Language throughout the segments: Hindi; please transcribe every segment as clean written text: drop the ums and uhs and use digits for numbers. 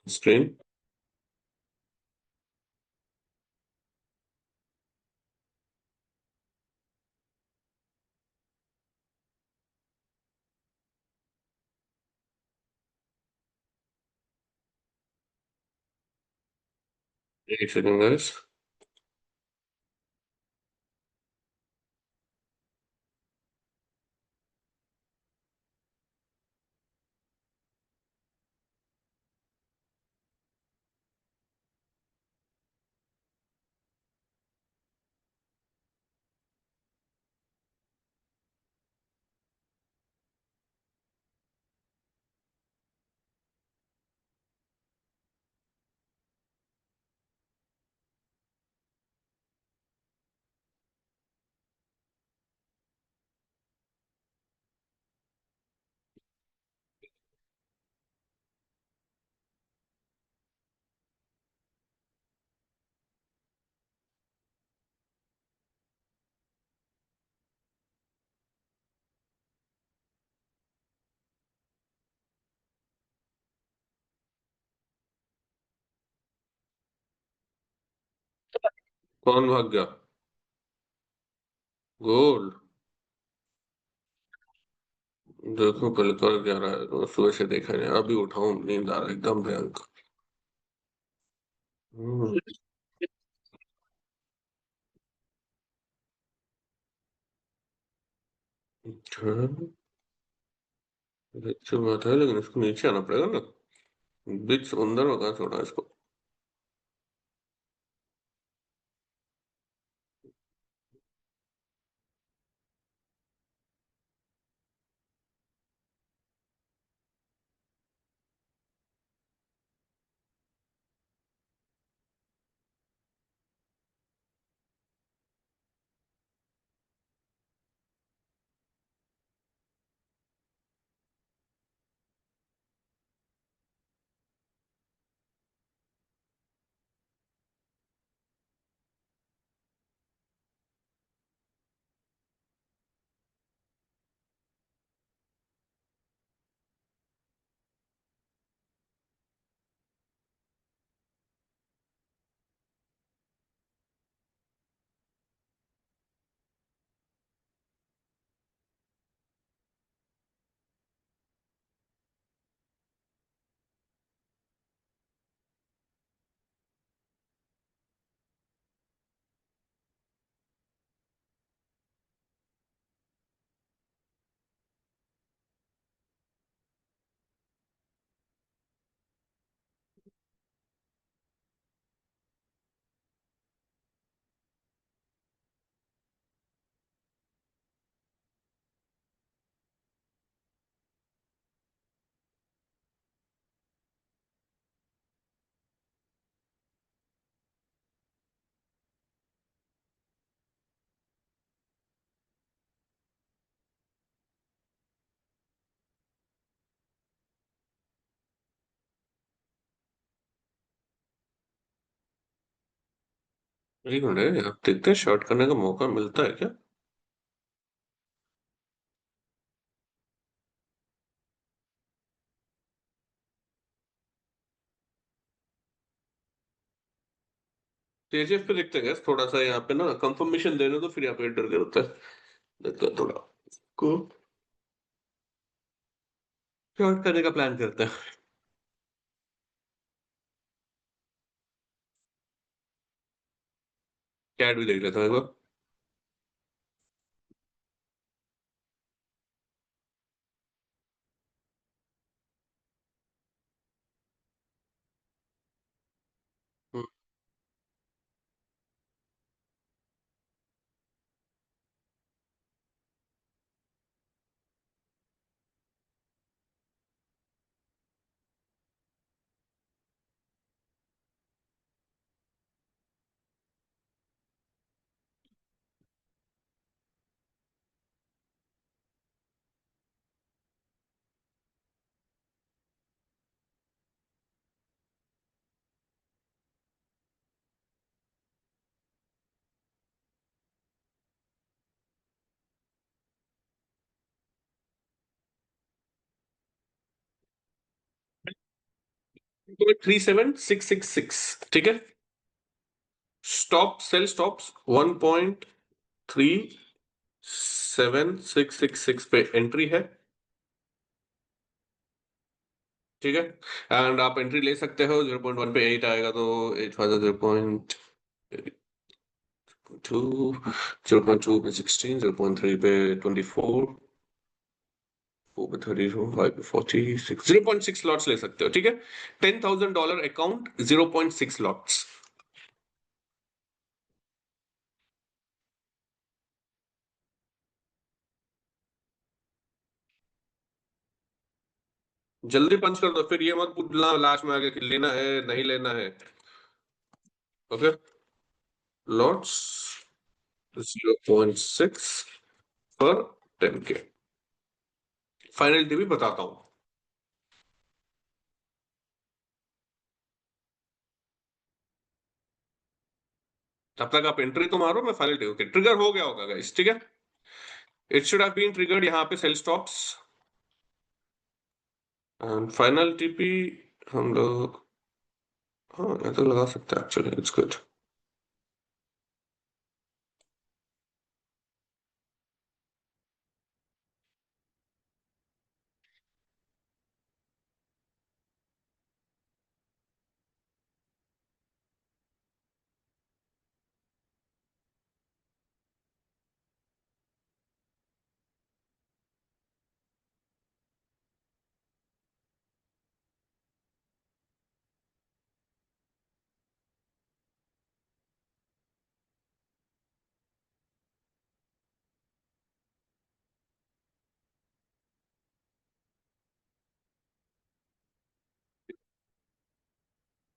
स्क्रीन। एक सेकंड गाइस। कौन भाग गया? गोल। देखो कल कर क्या रहा है, तो सुबह से देखा नहीं, अभी उठाऊं नींद आ रहा है एकदम भयंकर। हम्म, अच्छा। अच्छी बात है, लेकिन इसको नीचे आना पड़ेगा ना। बीच समुंदर में कहाँ छोड़ा इसको। एक मिनट है, आप देखते हैं शॉर्ट करने का मौका मिलता है क्या? तेजस पे देखते हैं guys, थोड़ा सा यहाँ पे ना कंफर्मेशन देने तो फिर यहाँ पे डर गया होता है। देखते हैं थोड़ा को शॉर्ट करने का प्लान करते हैं। चैट भी देख लेता है एक बार। हम्म, 37,666, ठीक है। स्टॉप्स 1.37,666 पे एंट्री है, ठीक है। एंड आप एंट्री ले सकते हो, 0.1 पे 8 आएगा तो 8 0.2, 0.2 पे 16, 0.3 पे 24, 4 पे 32, 5 पे 46, 0.6 लॉट्स ले सकते हो, ठीक है। $10,000 अकाउंट, 0.6 लॉट्स। जल्दी पंच कर दो, फिर ये मत पूछना लास्ट में आके कि लेना है नहीं लेना है। ओके, लॉट्स 0.6 पर 10K। फाइनल टीवी बताता हूँ। तब तक आप एंट्री तो मारो, मैं फाइनल टीवी। ओके, ट्रिगर हो गया होगा गाइस, ठीक है। It should have been triggered यहाँ पे sell stops and final TP. हम लोग, हाँ ये तो लगा सकते हैं actually, it's good.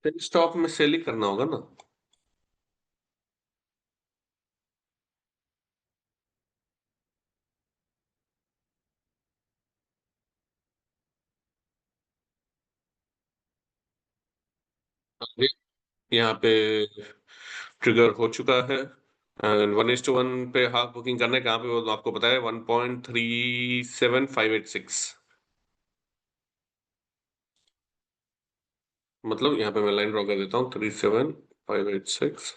Sell stop में सेल ही करना होगा ना। अभी यहाँ पे ट्रिगर हो चुका है एंड 1:1 पे हाफ बुकिंग करने कहाँ पे, वो तो आपको पता है, 1.37586। मतलब यहाँ पे मैं लाइन ड्रॉ कर देता हूँ, 37586।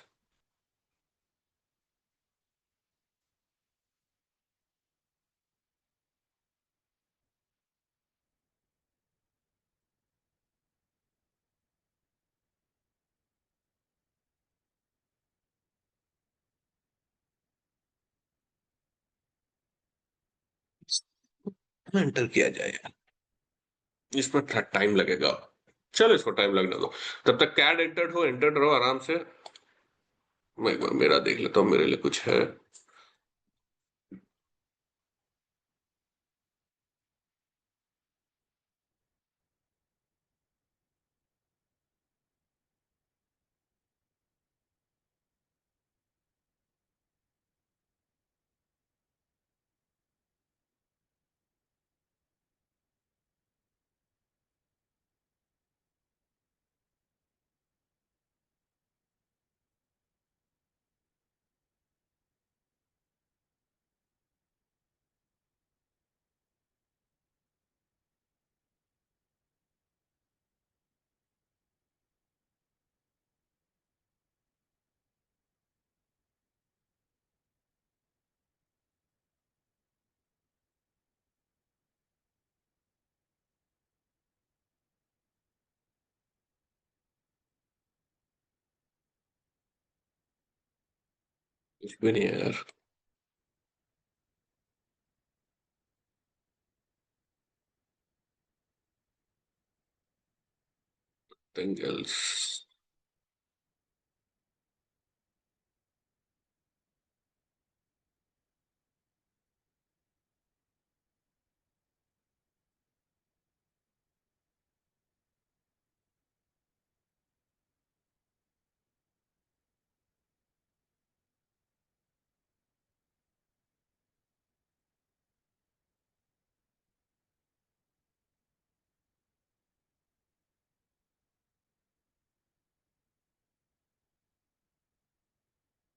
एंटर किया जाए, इसमें थोड़ा टाइम लगेगा। चलो इसको टाइम लगने दो। तब तक कैड एंटर्ड हो, एंटर्ड रहो आराम से। मैं एक बार मेरा देख लेता हूँ, मेरे लिए कुछ है। कुछ भी नहीं है यार। एंगल्स,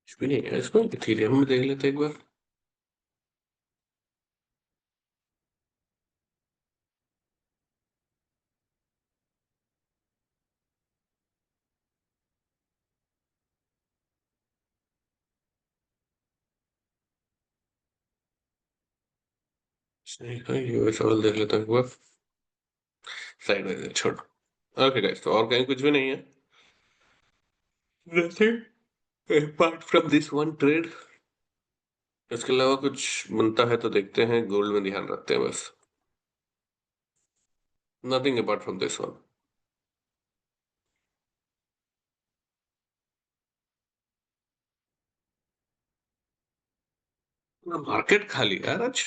कुछ भी नहीं है इसमें। इथीरियम में देख लेते हैं एक बार। ठीक है, यूएस ऑयल देख लेता हूँ एक बार। साइड में छोड़। ओके गाइस, तो और कहीं कुछ भी नहीं है। Nothing apart from this one trade। इसके अलावा कुछ बनता है तो देखते हैं, गोल्ड में ध्यान रखते हैं बस। Nothing apart from this one. Market खाली है यार आज।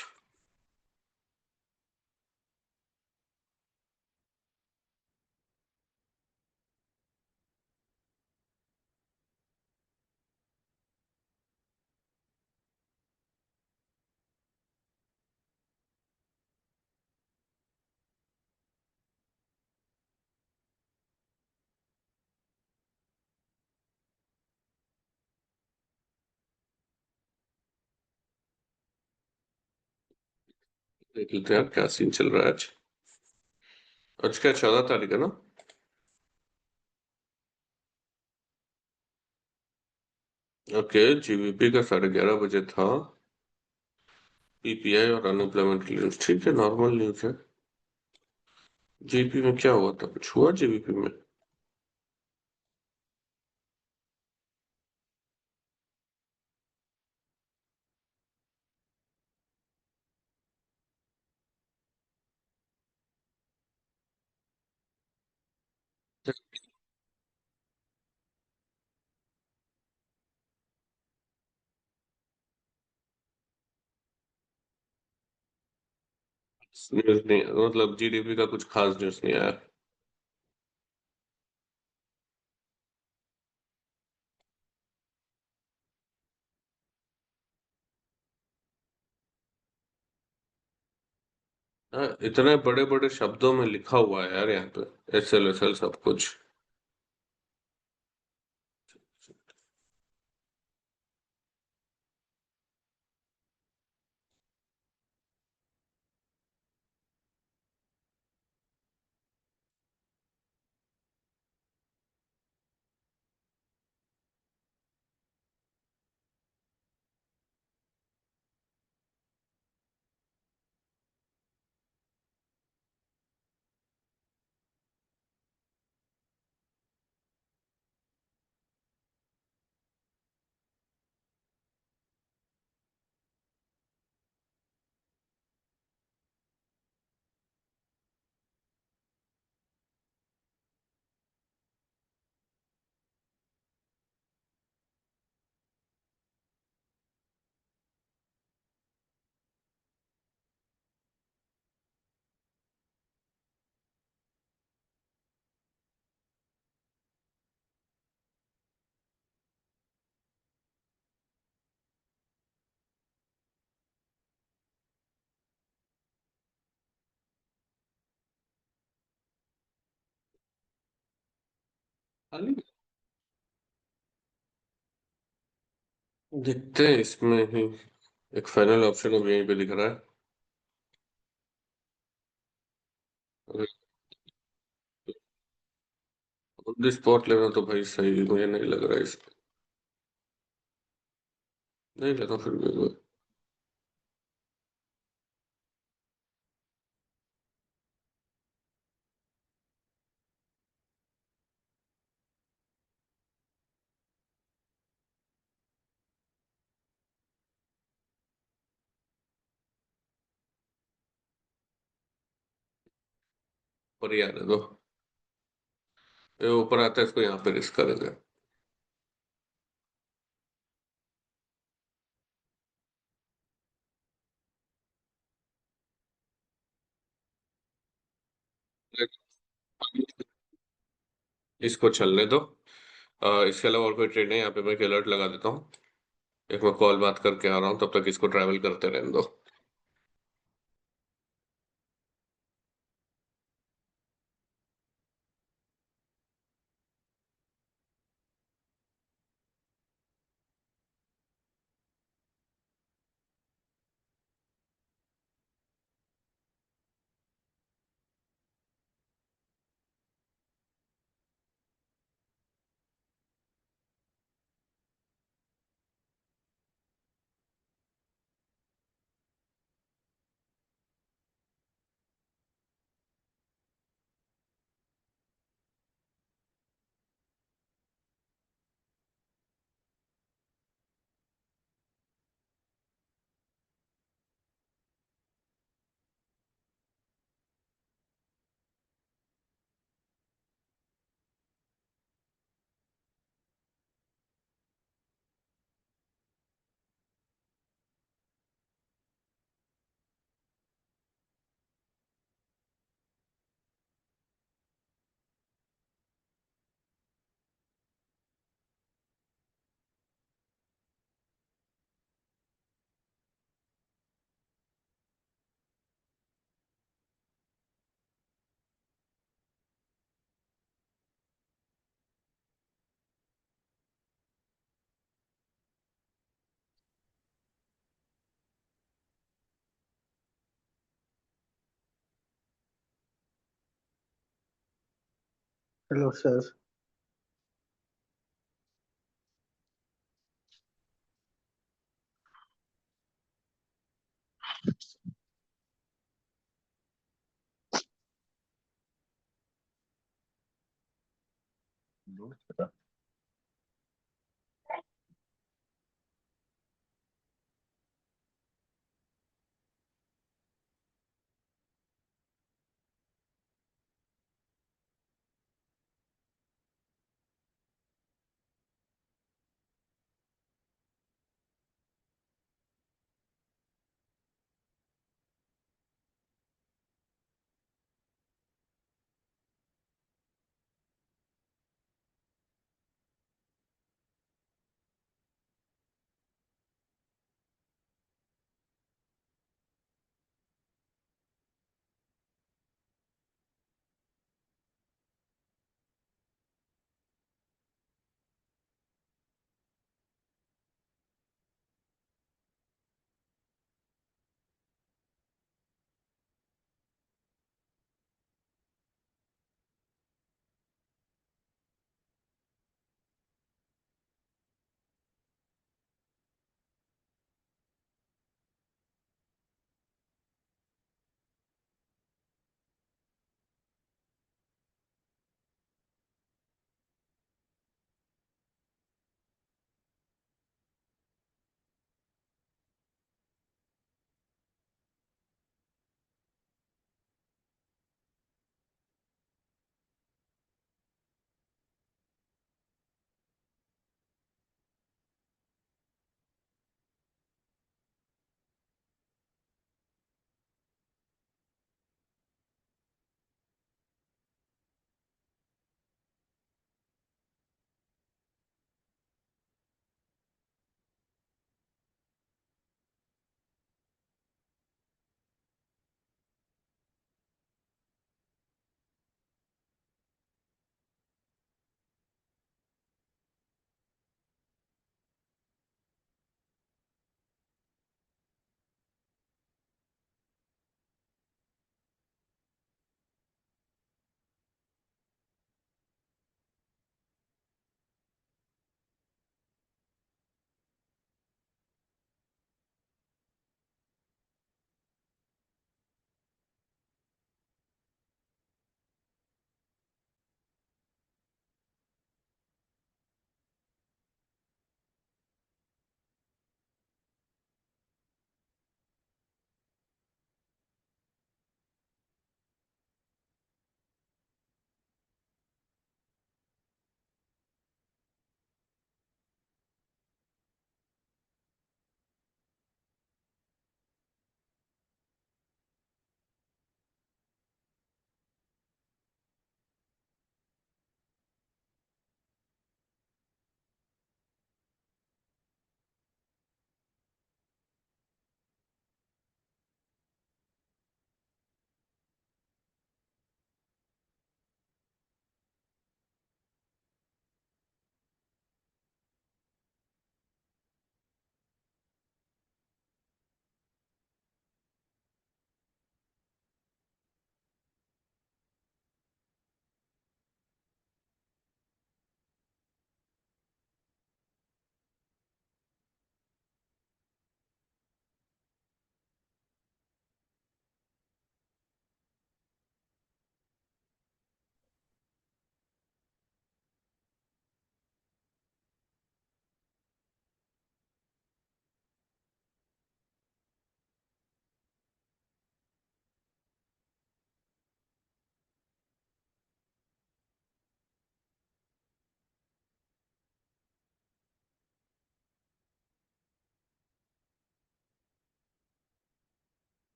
देख लेते हैं यार क्या सीन चल रहा है आज। आज क्या 14 तारीख है ना। ओके, जीबीपी का 11:30 बजे था। पीपीआई और अनएम्प्लॉयमेंट की न्यूज, ठीक है, नॉर्मल न्यूज है। जीबीपी में क्या हुआ था, कुछ हुआ जीबीपी में? न्यूज नहीं, मतलब जीडीपी का कुछ खास न्यूज नहीं आया। हाँ, इतने बड़े बड़े शब्दों में लिखा हुआ है यार यहाँ पे, एसएल एसएल सब कुछ। खाली देखते हैं इसमें ही। एक फाइनल ऑप्शन अब यहीं पे दिख रहा है। ऑन द स्पॉट लेना तो भाई सही मुझे नहीं लग रहा है इसमें। नहीं लेता फिर भी ऊपर ही आने दो। ये ऊपर आता है, इसको यहाँ पे रिस्क करेंगे। इसको चलने दो। इसके अलावा और कोई ट्रेड है यहाँ पे, मैं एक अलर्ट लगा देता हूँ। एक मैं कॉल बात करके आ रहा हूँ, तब तक इसको ट्रैवल करते रहने दो। Hello sir.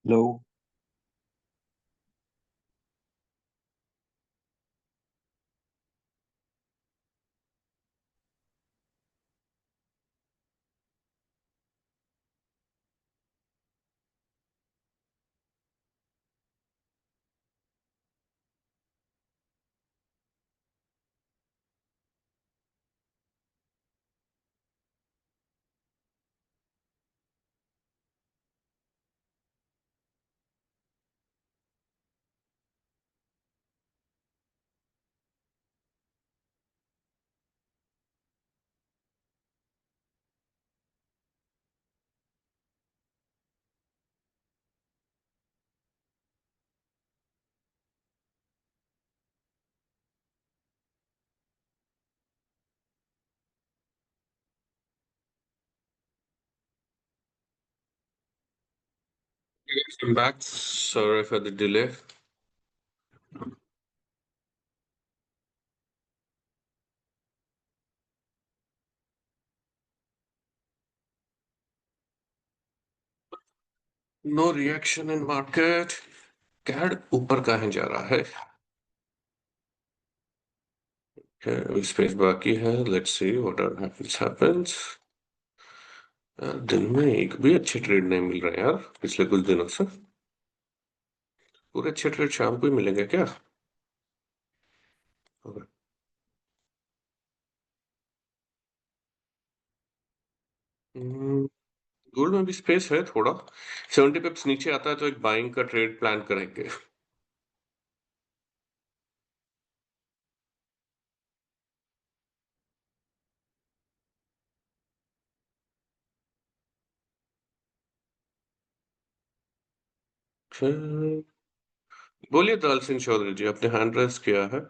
लो। Yes, I'm back. Sorry for the delay. No reaction in market. CAD ऊपर कहाँ जा रहा है? स्पेस बाकी है। Let's see what happens. यार दिन में एक भी अच्छे ट्रेड नहीं मिल रहे यार पिछले कुछ दिनों से। पूरे अच्छे ट्रेड शाम को ही मिलेंगे क्या? गोल्ड में भी स्पेस है थोड़ा। 70 पिप्स नीचे आता है तो एक बाइंग का ट्रेड प्लान करेंगे। फिर बोलिए दल सिंह चौधरी जी, आपने हैंड रेस किया है।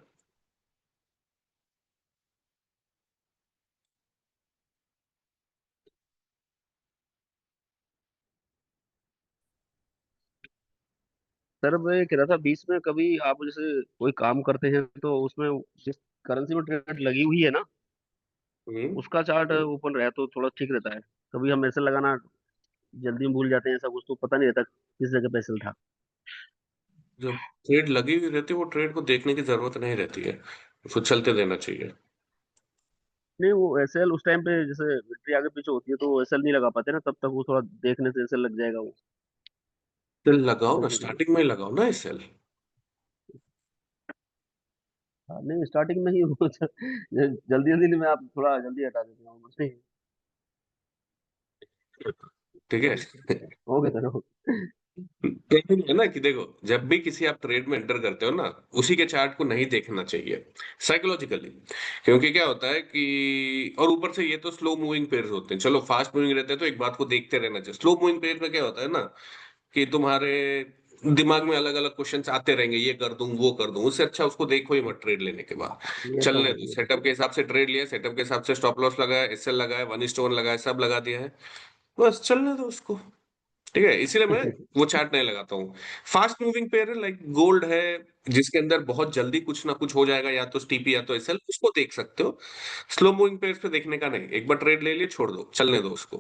सर मैं कह रहा था बीच में कभी आप जैसे कोई काम करते हैं तो उसमें जिस करेंसी में ट्रेड लगी हुई है ना, हम्म। उसका चार्ट ओपन रहे तो थोड़ा ठीक रहता है। कभी हम ऐसे लगाना जल्दी में भूल जाते हैं, ऐसा कुछ तो पता नहीं रहता किस जगह पे सेल था। जब ट्रेड लगी हुई रहती है वो ट्रेड को देखने की जरूरत नहीं रहती है, उसको चलते देना चाहिए। नहीं, वो एसएल उस टाइम पे जैसे बैटरी आगे पीछे होती है तो एसएल नहीं लगा पाते ना, तब तक वो थोड़ा देखने से एसएल लग जाएगा वो। सेल लगाओ ना, ऐसा कुछ नहीं। स्टार्टिंग में ही लगाओ ना सेल। हाँ, नहीं स्टार्टिंग में ही वो जल्दी जल्दी में आप थोड़ा जल्दी हटा देते हो नहीं। ठीक है। हो गया सर, कहते हैं ना कि देखो, जब भी किसी आप ट्रेड में एंटर करते हो ना, उसी के चार्ट को नहीं देखना चाहिए साइकोलॉजिकली। क्योंकि क्या होता है कि और ऊपर से ये तो स्लो मूविंग पेयर्स होते हैं, चलो फास्ट मूविंग रहते हैं तो एक बात को देखते रहना चाहिए। स्लो मूविंग पेयर में क्या होता है ना कि तुम्हारे दिमाग में अलग अलग क्वेश्चंस आते रहेंगे, ये कर दूं वो कर दूं, उससे अच्छा उसको देखो ही मत ट्रेड लेने के बाद। ये तो चलने है दो, ये तो सेटअप के हिसाब से ट्रेड लिया, सेटअप के हिसाब से स्टॉप लॉस लगाया, एसएल लगाया, वन स्टोन लगाया, सब लगा दिया है, बस चलने दो उसको। ठीक है, इसीलिए मैं है। वो चार्ट नहीं लगाता हूँ। फास्ट मूविंग पेयर है लाइक गोल्ड है, जिसके अंदर बहुत जल्दी कुछ ना कुछ हो जाएगा, या तो स्टीपी या तो एसएल, उसको देख सकते हो। स्लो मूविंग पेयर पे देखने का नहीं, एक बार ट्रेड ले लिए छोड़ दो, चलने दो उसको।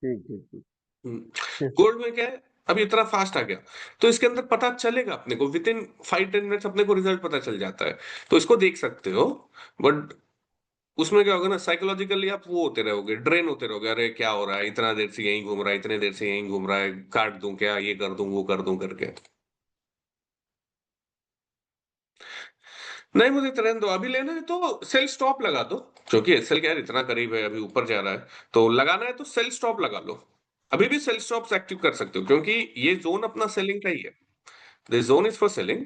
ठीक ठीक ठीक। गोल्ड में क्या है, अभी इतना फास्ट आ गया तो इसके अंदर पता चलेगा अपने को, विद इन 5-10 मिनट्स अपने को रिजल्ट पता चल जाता है, तो इसको देख सकते हो। बट उसमें क्या होगा ना, साइकोलॉजिकली आप वो होते रहोगे, ड्रेन होते रहोगे, अरे क्या हो रहा है, इतना देर से यहीं घूम रहा है, इतने देर से यहीं घूम रहा है, काट दूं क्या, ये कर दूं वो कर दूं करके। नहीं, मुझे ट्रेन दो, अभी लेना है तो सेल स्टॉप लगा दो। क्योंकि एसएल क्या है, इतना करीब है, अभी ऊपर जा रहा है, तो लगाना है तो सेल स्टॉप लगा लो। अभी भी सेल स्टॉप्स एक्टिव कर सकते हो, क्योंकि ये जोन अपना सेलिंग का ही है। This zone is for selling.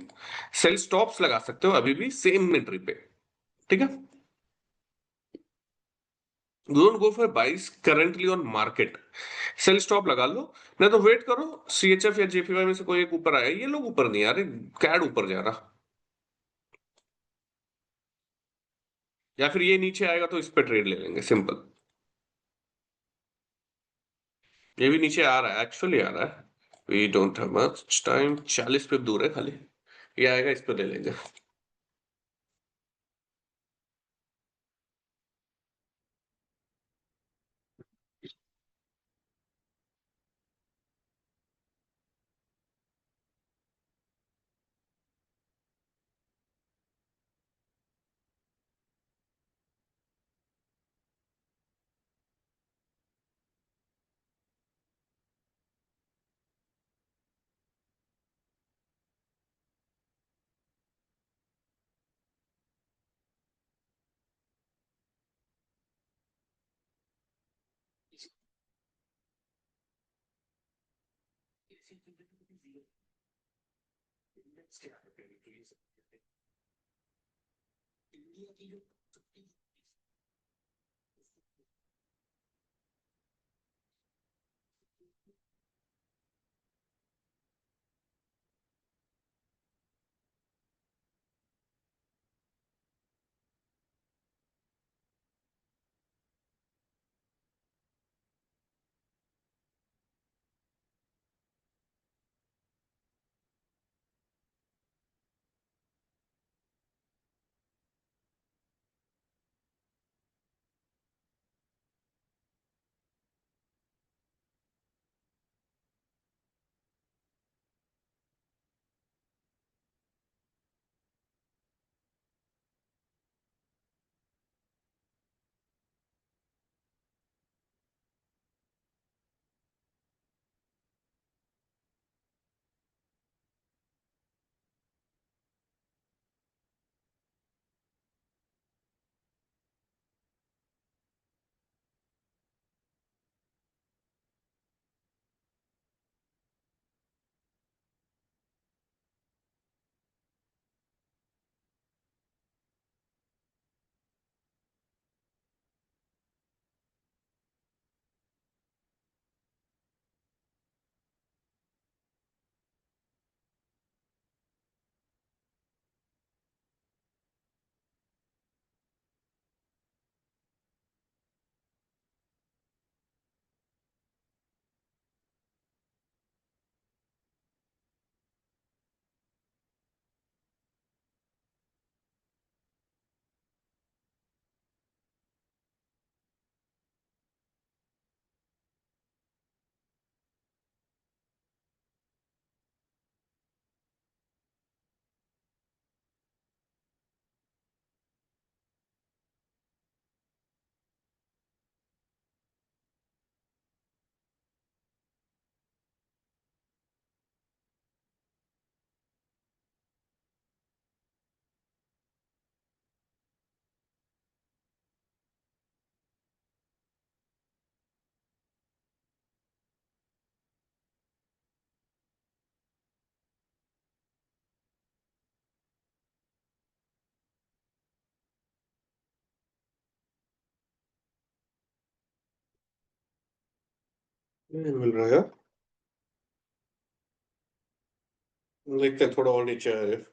Sell stops लगा सकते हो अभी भी सेम एंट्री पे। ठीक है। Don't go for buys currently on market. Sell stop लगा लो, नहीं तो वेट करो, सीएचएफ या जेपीवाई में से कोई एक ऊपर आया, ये लोग ऊपर नहीं आ रहे, कैड ऊपर जा रहा, या फिर ये नीचे आएगा तो इस पे ट्रेड ले लेंगे, सिंपल। ये भी नीचे आ रहा है, एक्चुअली आ रहा है। We don't have much time, 40 पे दूर है खाली, ये आएगा इस पे ले लेंगे। नहीं मिल रहा है। देखते हैं थोड़ा और नीचे आए।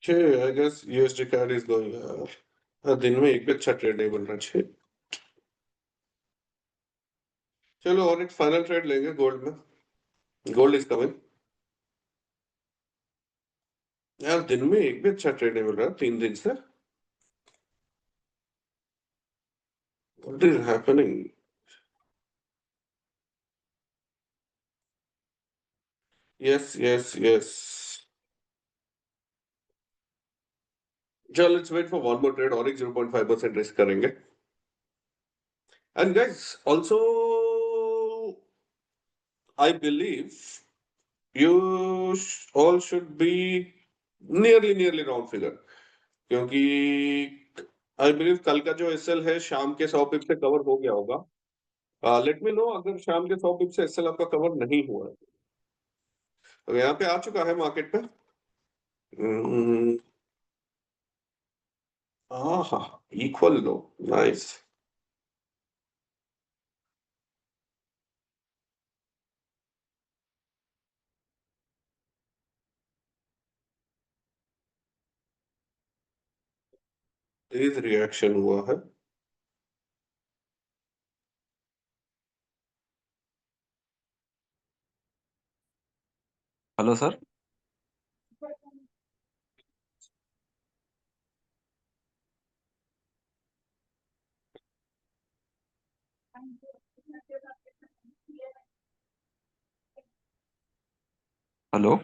Okay, I guess USD CAD is going दिन में एक भी अच्छा ट्रेड नहीं बन रहा छे। चलो और एक फाइनल ट्रेड लेंगे गोल्ड में। Gold is coming. यार दिन में एक भी अच्छा ट्रेड नहीं मिल रहा 3 दिन से। What is happening? Yes, yes, yes. चलो let's wait for one more trade और एक 0.5% रिस्क करेंगे। And guys, also I believe you all should be nearly round figure क्योंकि आई बिलीव कल का जो एसएल है शाम के 100 पिप से कवर हो गया होगा। लेट मी नो अगर शाम के 100 पिप से एसएल आपका कवर नहीं हुआ है। तो यहाँ पे आ चुका है मार्केट पे। हम्म, हाँ, इक्वल लो। नाइस। तेज रिएक्शन हुआ है। Hello sir. हेलो।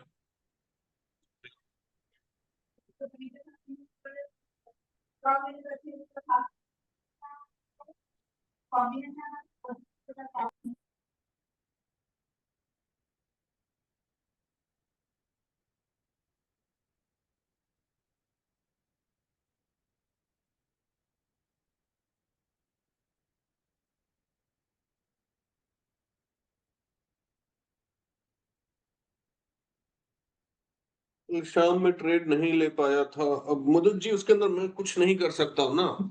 शाम में ट्रेड नहीं ले पाया था। अब मुदत जी उसके अंदर मैं कुछ नहीं कर सकता हूँ ना।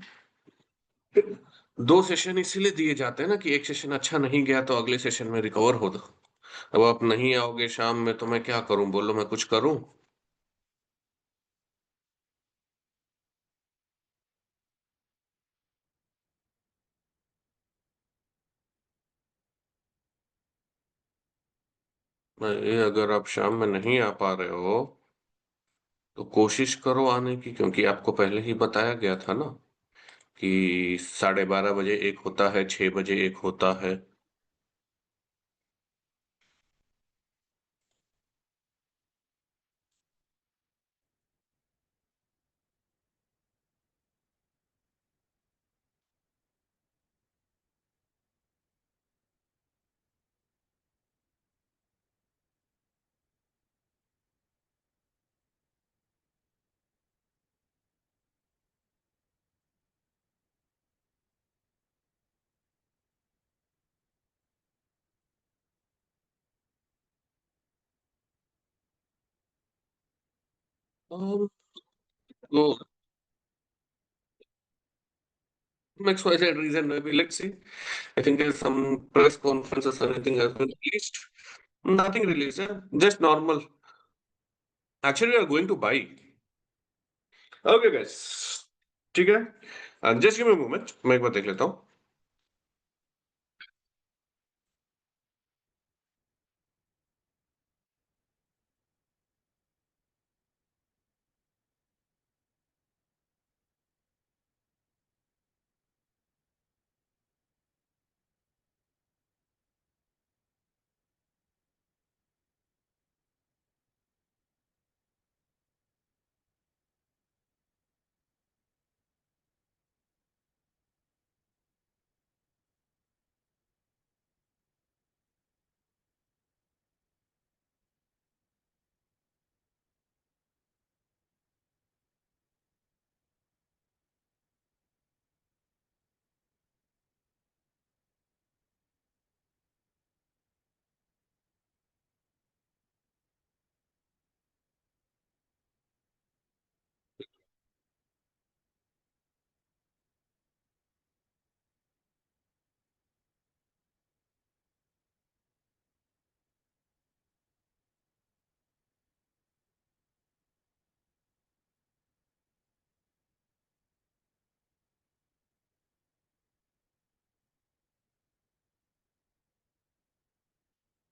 दो सेशन इसीलिए दिए जाते हैं ना कि एक सेशन अच्छा नहीं गया तो अगले सेशन में रिकवर हो। अब आप नहीं आओगे शाम में तो मैं क्या करूं, बोलो मैं कुछ करूं। ये अगर आप शाम में नहीं आ पा रहे हो तो कोशिश करो आने की, क्योंकि आपको पहले ही बताया गया था ना कि 12:30 बजे एक होता है, 6 बजे एक होता है। Um, तो XYZ reason maybe, let's see. I think there's some press conferences or anything has been released. Nothing released, yeah? Just normal. Actually, we are going to buy. Okay, guys. ठीक है, जस्ट गिव मी मोमेंट, मैं एक बार देख लेता हूँ।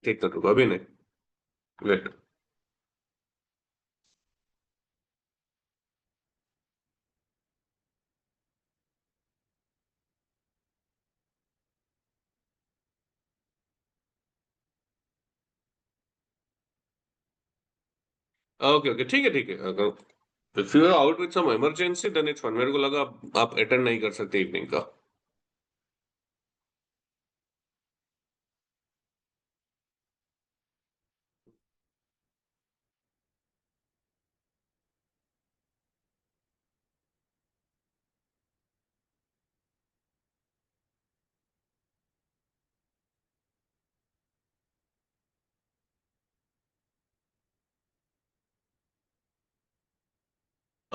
ठीक तो रुको, अभी नहीं, वेट। ओके ओके, ठीक है ठीक है। अगर if you are out with some emergency then it's fine. मेरे को लगा आप अटेंड नहीं कर सकते इवनिंग का।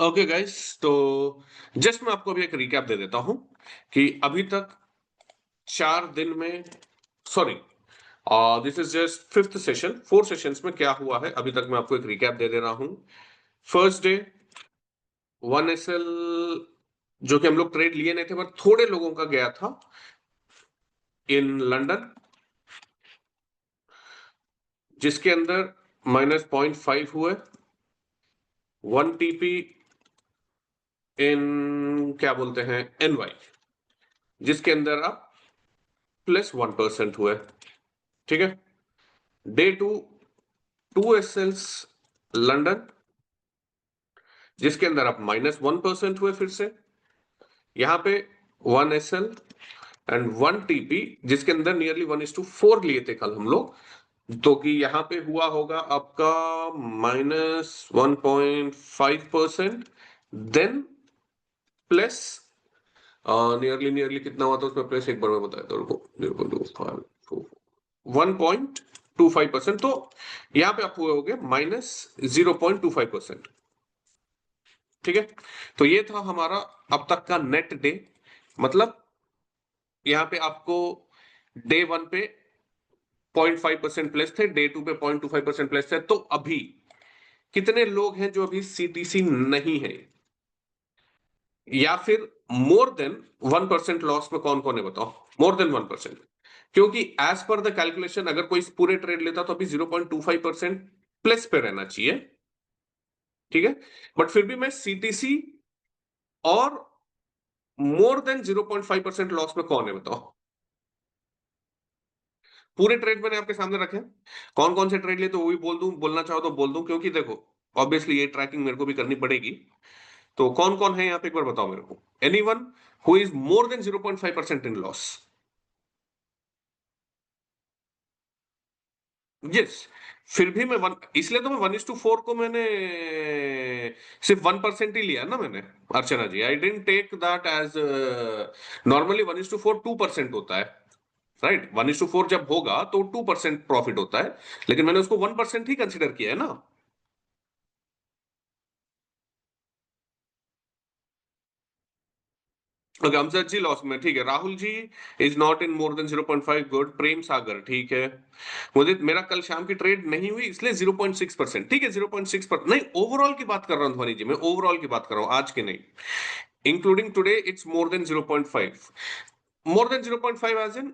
ओके गाइस, तो जस्ट मैं आपको अभी एक रिकैप दे देता हूं कि अभी तक 4 दिन में, sorry, this is just fifth session, 4 sessions में क्या हुआ है अभी तक मैं आपको एक रिकैप दे दे रहा हूं। फर्स्ट डे 1 SL जो कि हम लोग ट्रेड लिए नहीं थे, पर थोड़े लोगों का गया था इन लंदन, जिसके अंदर -0.5 हुए। 1 TP इन क्या बोलते हैं NY, जिसके अंदर आप +1% हुए। ठीक है। डे 2 2 SLs लंदन, जिसके अंदर आप -1% हुए फिर से। यहां पे 1 SL एंड 1 TP, जिसके अंदर नियरली 1:4 लिए थे कल हम लोग, तो कि यहां पे हुआ होगा आपका -1.5%, देन प्लस नियरली नियरली कितना हुआ था उसमें प्लस, एक बार मैं बताया था उनको, 1.25%। तो यहां पे आप हुए होगे -0.25%। ठीक है। तो ये था हमारा अब तक का नेट डे, मतलब यहां पे आपको डे 1 पे 0.5% प्लस थे, डे 2 पे 0.25% प्लस थे। तो अभी कितने लोग हैं जो अभी CTC नहीं है, या फिर मोर देन 1% लॉस में कौन कौन है बताओ? मोर देन 1%, क्योंकि एज पर द कैलकुलेशन अगर कोई पूरे ट्रेड लेता तो अभी 0.25% प्लस पे रहना चाहिए। ठीक है। बट फिर भी मैं CTC और मोर देन 0.5% लॉस में कौन है बताओ? पूरे ट्रेड मैंने आपके सामने रखे, कौन कौन से ट्रेड लिए तो वो भी बोल दूं, बोलना चाहो तो बोल दूं, क्योंकि देखो ऑब्वियसली ये ट्रैकिंग मेरे को भी करनी पड़ेगी। तो कौन कौन है यहाँ पे एक बार बताओ मेरे को, anyone who is more than 0.5% in loss? Yes. फिर भी मैं वन, इसलिए तो मैं 1:4 को मैंने सिर्फ 1% ही लिया ना मैंने, Archana ji. I didn't take that edge, normally 1:4 2% होता है, राइट? 1:4 जब होगा तो 2% प्रॉफिट होता है, लेकिन मैंने उसको 1% ही कंसिडर किया है ना। ओके, अमजद जी लॉस में, ठीक है। Rahul ji is not in more than 0.5, good. Prem Sagar, ठीक है। मुझे, मेरा कल शाम की ट्रेड नहीं हुई इसलिए 0.6%, ठीक है। 0.6% नहीं, ओवरऑल की बात कर रहा हूं ध्वनि जी, मैं ओवरऑल की बात कर रहा हूं, आज की नहीं। Including today it's more than 0.5, more than 0.5 as in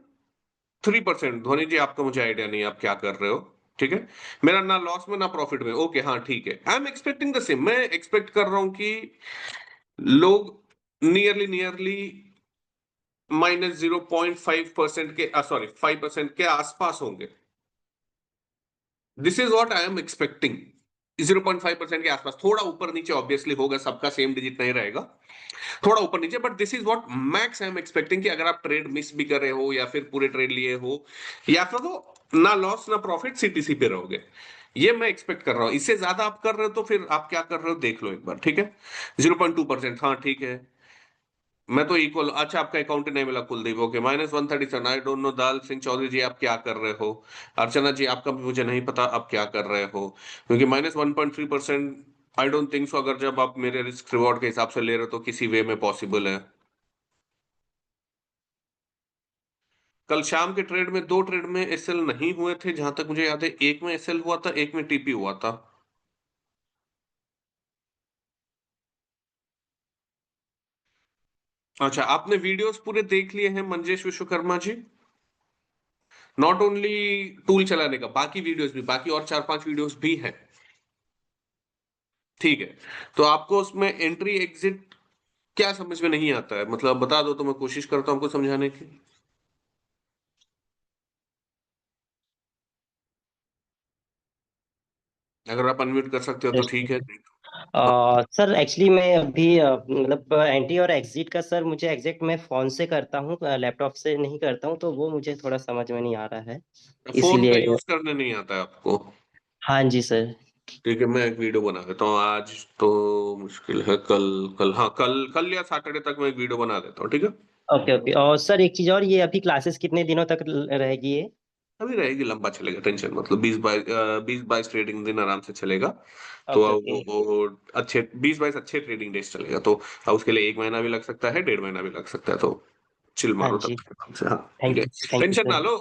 3%। Dhwani जी आपका मुझे आइडिया नहीं आप क्या कर रहे हो, ठीक है। मेरा ना लॉस में ना प्रॉफिट में, ओके हाँ ठीक है। I am expecting the same, मैं एक्सपेक्ट कर रहा हूं कि लोग नियरली नियरली -0.5% के, सॉरी 5% के आसपास होंगे। This is what I am expecting. 0.5% के आसपास, थोड़ा ऊपर नीचे ऑब्वियसली होगा, सबका सेम डिजिट नहीं रहेगा, थोड़ा ऊपर नीचे, but this is what max I am expecting कि अगर आप ट्रेड मिस भी कर रहे हो या फिर पूरे ट्रेड लिए हो, या फिर तो ना लॉस ना प्रॉफिट CTC पे रहोगे, ये मैं एक्सपेक्ट कर रहा हूं। इससे ज्यादा आप कर रहे हो तो फिर आप क्या कर रहे हो देख लो एक बार, ठीक है। 0.2%, हाँ ठीक है। मैं तो इक्वल, अच्छा आपका अकाउंट नहीं मिला Kuldeep, okay. -137, I don't know. Dal Singh Chaudhary ji आप क्या कर रहे हो? अर्चना जी आपका भी मुझे नहीं पता आप क्या कर रहे हो, क्योंकि -1.3%, आई डोंट थिंक सो, अगर जब आप मेरे रिस्क रिवॉर्ड के हिसाब से ले रहे हो तो किसी वे में पॉसिबल है। कल शाम के ट्रेड में, 2 ट्रेड में SL नहीं हुए थे जहां तक मुझे याद है, एक में SL हुआ था, एक में TP हुआ था। अच्छा, आपने वीडियोस पूरे देख लिए हैं Manjesh Vishwakarma ji? Not only tool चलाने का, बाकी वीडियोस भी, बाकी और 4-5 वीडियोस भी हैं, ठीक है। तो आपको उसमें एंट्री एग्जिट क्या समझ में नहीं आता है, मतलब बता दो तो मैं कोशिश करता हूं आपको समझाने की। अगर आप अनम्यूट कर सकते हो तो ठीक है। सर एक्चुअली मैं अभी मतलब एंट्री और एग्जिट का सर मुझे एग्जैक्ट मैं फोन से करता हूँ, लैपटॉप से नहीं करता हूँ, तो वो मुझे थोड़ा समझ में नहीं आ रहा है, फोन का इसीलिए। यूज करने नहीं आता है आपको? हाँ जी सर। ठीक है, मैं एक वीडियो बना देता हूँ आज, तो मुश्किल है, कल, कल, हाँ कल, कल या सैटरडे तक मैं एक वीडियो बना देता हूँ, ठीक है। Okay okay. और सर एक चीज़ और, ये अभी क्लासेस कितने दिनों तक रहेगी ये? अभी रहेगी, लंबा चलेगा, टेंशन मतलब 20-22 ट्रेडिंग दिन आराम से चलेगा। तो ओके अब ओके। वो अच्छे 20-22 अच्छे ट्रेडिंग डेज चलेगा, तो अब उसके लिए 1 महीना भी लग सकता है, 1.5 महीना भी लग सकता है, तो चिल हाँ मारो तब जी। तक आराम से। हाँ ठीक है, थैंक यू टेंशन ना सर। लो,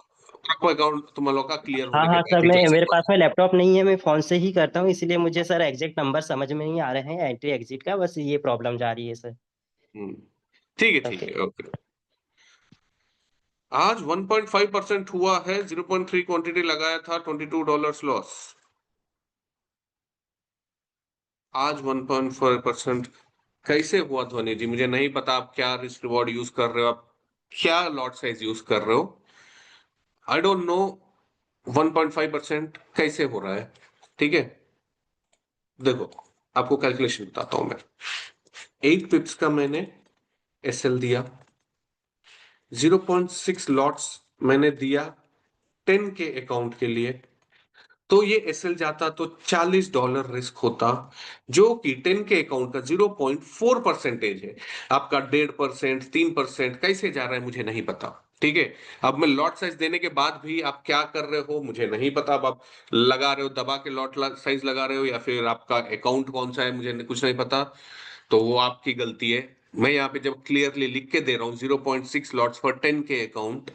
आपको अकाउंट तुम लोग का क्लियर हाँ होने के हाँ बाद सर, ही मैं टेंशन मेरे लो। पास में लैपटॉप नहीं है, मैं फ़ोन से ही करता हूँ, इसीलिए मुझे सर एग्जैक्ट नंबर समझ में नहीं आ रहे हैं एंट्री एग्जिट का, बस ये प्रॉब्लम जा रही है सर। हम्म, ठीक है ठीक ओके। है, ओके। आज 1.5% हुआ है, 0.3 क्वांटिटी लगाया था, $22 लॉस। आज 1.5% कैसे हुआ ध्वनि जी, मुझे नहीं पता आप क्या रिस्क रिवॉर्ड यूज कर रहे हो, आप क्या लॉट साइज यूज कर रहे हो, आई डोंट नो। 1.5% कैसे हो रहा है, ठीक है। देखो, आपको कैलकुलेशन बताता हूं मैं। 8 पिप्स का मैंने एसएल दिया, 0.6 लॉट्स मैंने दिया 10 के अकाउंट के लिए, तो ये एसएल जाता तो $40 रिस्क होता, जो कि 10 के अकाउंट का 0.4% है। आपका 1.5%, 3% कैसे जा रहा है मुझे नहीं पता, ठीक है। अब मैं लॉट साइज देने के बाद भी आप क्या कर रहे हो मुझे नहीं पता, अब आप लगा रहे हो दबा के लॉट साइज लगा रहे हो, या फिर आपका अकाउंट कौन सा है मुझे कुछ नहीं पता, तो वो आपकी गलती है। मैं यहाँ पे जब क्लियरली लिख के दे रहा हूँ 0.6 लॉट्स फॉर 10 के अकाउंट,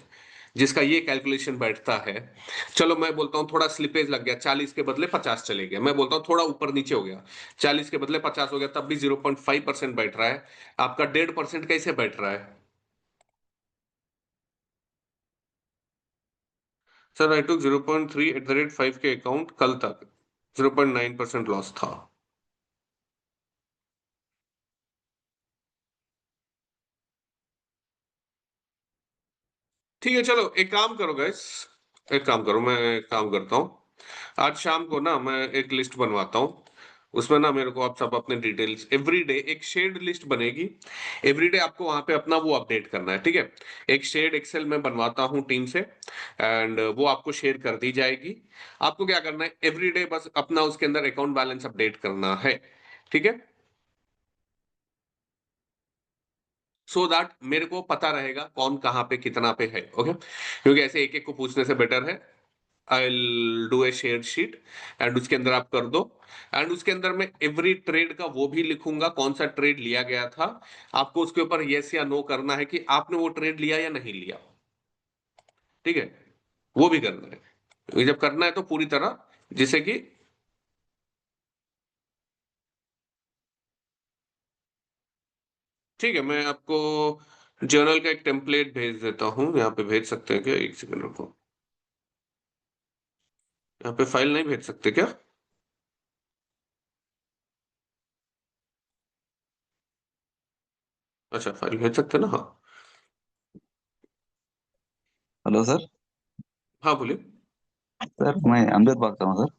जिसका ये कैलकुलेशन बैठता है। चलो मैं बोलता हूँ थोड़ा स्लिपेज लग गया, 40 के बदले 50 चले गया, मैं बोलता हूँ थोड़ा ऊपर नीचे हो गया, 40 के बदले 50 हो गया, तब भी 0.5% बैठ रहा है। आपका 1.5% कैसे बैठ रहा है? Sir I took 0.3 at the rate 5 के अकाउंट, कल तक 0.9% लॉस था। ठीक है, चलो एक काम करो गैस, एक काम करो, मैं एक काम करता हूँ, आज शाम को ना मैं एक लिस्ट बनवाता हूँ, उसमें ना मेरे को आप सब अपने डिटेल्स एवरी डे एक शेयर्ड लिस्ट बनेगी, एवरी डे आपको वहां पे अपना वो अपडेट करना है, ठीक है। एक शेयर्ड एक्सेल में बनवाता हूँ टीम से, एंड वो आपको शेयर कर दी जाएगी। आपको क्या करना है, एवरी डे बस अपना उसके अंदर अकाउंट बैलेंस अपडेट करना है, ठीक है। सो दैट मेरे को पता रहेगा कौन कहाँ पे कितना पे है, ओके, क्योंकि ऐसे एक एक को पूछने से बेटर है I do a share sheet, and उसके अंदर आप कर दो, एंड उसके अंदर मैं एवरी ट्रेड का वो भी लिखूंगा कौन सा ट्रेड लिया गया था। आपको उसके ऊपर यस या नो करना है कि आपने वो ट्रेड लिया या नहीं लिया, ठीक है, वो भी करना है। ये जब करना है तो पूरी तरह, जिसे कि ठीक है, मैं आपको जर्नल का एक टेम्पलेट भेज देता हूँ, यहाँ पे भेज सकते हैं क्या, एक सेकंड रुको, यहाँ पे फाइल नहीं भेज सकते क्या? अच्छा फाइल भेज सकते हैं ना, हाँ। Hello sir. हाँ बोलिए। सर मैं अमजद बात कर रहा हूँ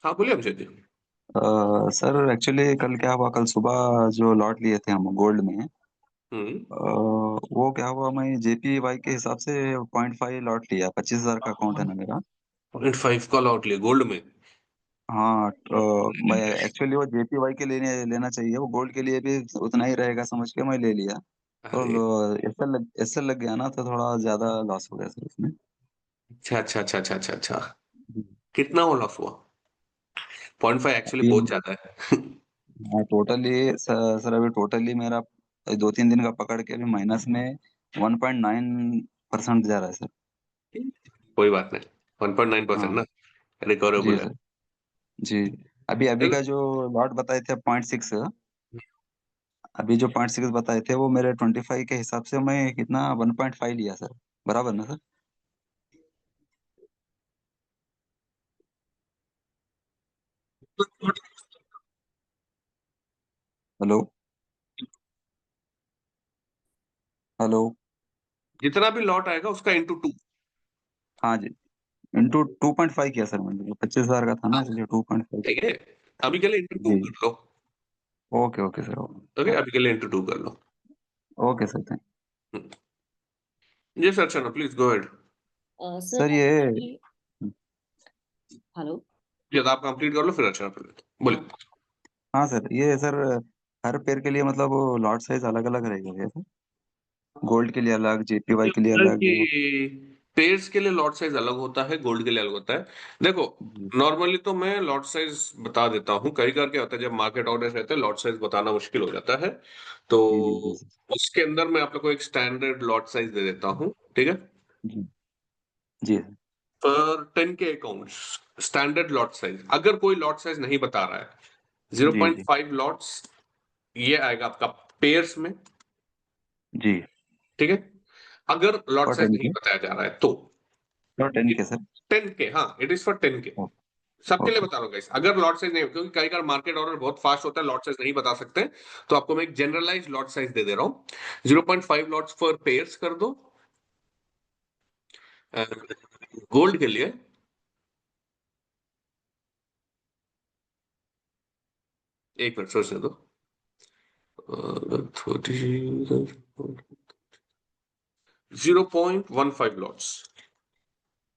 हाँ बोलिए अभिषेक जी। सर एक्चुअली कल क्या हुआ, कल सुबह जो लॉट लिए थे हम गोल्ड में, हम्म। वो क्या हुआ, मैं जेपीवाई के हिसाब से 0.5 लॉट लिया, 25,000 का अकाउंट है ना मेरा। 0.5 कॉल आउट लिए गोल्ड में? हाँ तो मैं एक्चुअली वो जेपीवाई के लिए लेना चाहिए, वो गोल्ड के लिए भी उतना ही रहेगा समझ के मैं ले लिया। तो अरे एसएल लग गया ना, तो थोड़ा ज्यादा लॉस हो गया सर उसमें। अच्छा अच्छा अच्छा अच्छा अच्छा अच्छा, कितना हो लॉस हुआ? 0.5 एक्चुअली अभी बहुत ज्यादा है। हाँ टोटली सर अभी टोटली मेरा 2-3 दिन का पकड़ के अभी माइनस में 1.9% जा रहा है सर। कोई बात नहीं, 1.9% हाँ ना, रिकवरेबल जी है। सर। जी। अभी अभी चलो, का जो लॉट बताए थे 0.6, अभी जो 0.6 बताए थे वो मेरे 25 के हिसाब से मैं कितना 1.5 लिया सर, बराबर ना सर? हेलो। हेलो। जितना भी लॉट आएगा उसका इंटू 2। हाँ जी, इंटू 2.5 किया सर मैंने, 25,000 का था ना इसलिए 2.5। ठीक है, अभी के लिए इंटू 2 जी। कर लो। Okay okay sir. ओके, अभी के लिए इंटू 2 कर लो। Okay sir thank. जी सर, चलो please go ahead. Sir sir ये ये हेलो। जब आप कंप्लीट कर लो फिर अच्छा फिर हाँ बोलिए। हाँ सर, ये सर हर पेयर के लिए मतलब लॉट साइज अलग अलग रहेगा क्या सर? गोल्ड के लिए अलग, जेपीवाई के लिए गोल्ड अलग। की पेयर्स के लिए लॉट साइज अलग होता है, गोल्ड के लिए अलग होता है। देखो जी नॉर्मली तो मैं लॉट साइज बता देता हूँ, कई बार क्या होता है जब मार्केट ऑर्डर रहते हैं लॉट साइज बताना मुश्किल हो जाता है, तो जी जी उसके अंदर मैं आप लोग को एक स्टैंडर्ड लॉट साइज दे देता हूँ, ठीक है। जी जी पर 10 के अकाउंट्स स्टैंडर्ड लॉट साइज, अगर कोई लॉट साइज नहीं बता रहा है, जी जी 0.5 लॉट्स ये आएगा आपका पेयर्स में, जी ठीक है। अगर लॉट और साइज 10 नहीं के बताया जा रहा है तो और 10 के सर 10 के, हाँ इट इज फॉर 10 के, सबके लिए ओके बता रहा हूँ guys। अगर लॉट साइज नहीं, क्योंकि कई बार मार्केट ऑर्डर बहुत फास्ट होता है, लॉट साइज नहीं बता सकते, तो आपको मैं एक जनरलाइज लॉट साइज दे दे रहा हूँ। 0.5 लॉट्स फॉर पेयर्स कर दो। गोल्ड के लिए एक मिनट सोचने दो। 0.15 लॉट्स,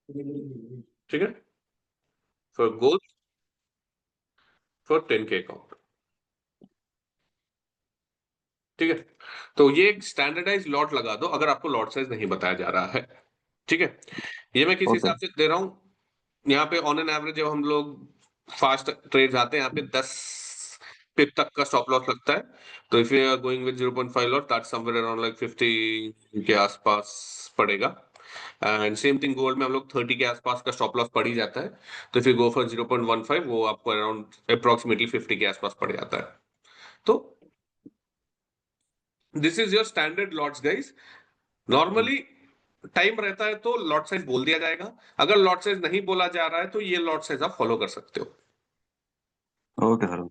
ठीक है, फॉर गोल्ड फॉर 10 के अकाउंट, ठीक है। तो ये एक स्टैंडर्डाइज लॉट लगा दो अगर आपको लॉट साइज नहीं बताया जा रहा है, ठीक है। ये मैं किस ओके हिसाब से दे रहा हूँ, यहाँ पे ऑन एन एवरेज जब हम लोग फास्ट ट्रेड आते हैं यहाँ पे 10 पिप तक का स्टॉप लॉस लगता है। तो if you are going with 0.5 lot that somewhere around like 50 के आसपास पड़ेगा। एंड सेम थिंग गोल्ड में हम लोग 30 के आसपास का स्टॉप लॉस पड़ ही जाता है। तो इफ यू गो फॉर 0.15 वो आपको अराउंड अप्रोक्सीमेटली 50 के आसपास पड़ जाता है। तो this is your standard lots guys. Normally time रहता है तो लॉट साइज बोल दिया जाएगा, अगर लॉट साइज नहीं बोला जा रहा है तो ये लॉट साइज आप फॉलो कर सकते हो। Okay sir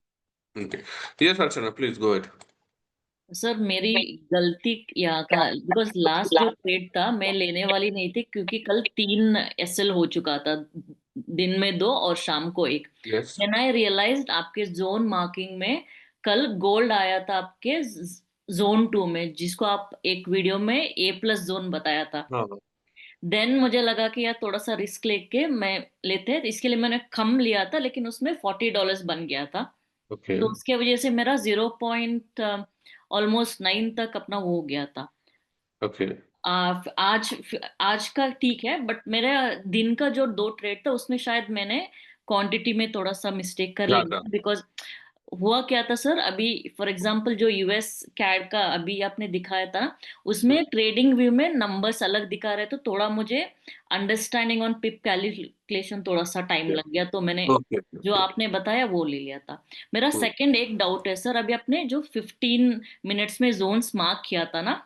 yes Archana please go ahead. Sir मेरी गलती यहाँ था, बिकॉज लास्ट जो ट्रेड था मैं लेने वाली नहीं थी, क्योंकि कल 3 एसएल हो चुका था, दिन में 2 और शाम को 1। यस देन आई रियलाइज्ड आपके जोन मार्किंग में कल गोल्ड आया था आपके जोन 2 में, जिसको आप एक वीडियो में A+ जोन बताया था। हाँ देन मुझे लगा कि यार थोड़ा सा रिस्क लेके मैं लेते हैं, इसके लिए मैंने कम लिया था, लेकिन उसमें $40 बन गया था। ओके तो उसके वजह से मेरा 0. ऑलमोस्ट 9 तक अपना वो हो गया था। ओके आज आज का ठीक है, बट मेरा दिन का जो 2 ट्रेड था उसमें शायद मैंने क्वांटिटी में थोड़ा सा मिस्टेक कर ज्यादा लिया, बिकॉज हुआ क्या था सर, अभी फॉर एग्जांपल जो यूएस कैड का अभी आपने दिखाया था ना, उसमें ट्रेडिंग व्यू में नंबर्स अलग दिखा रहे, तो थोड़ा मुझे अंडरस्टैंडिंग ऑन पिप कैलकुलेशन थोड़ा सा टाइम लग गया, तो मैंने ओके जो आपने बताया वो ले लिया था। मेरा सेकंड एक डाउट है सर, अभी आपने जो 15 मिनट्स में जोन्स मार्क किया था ना,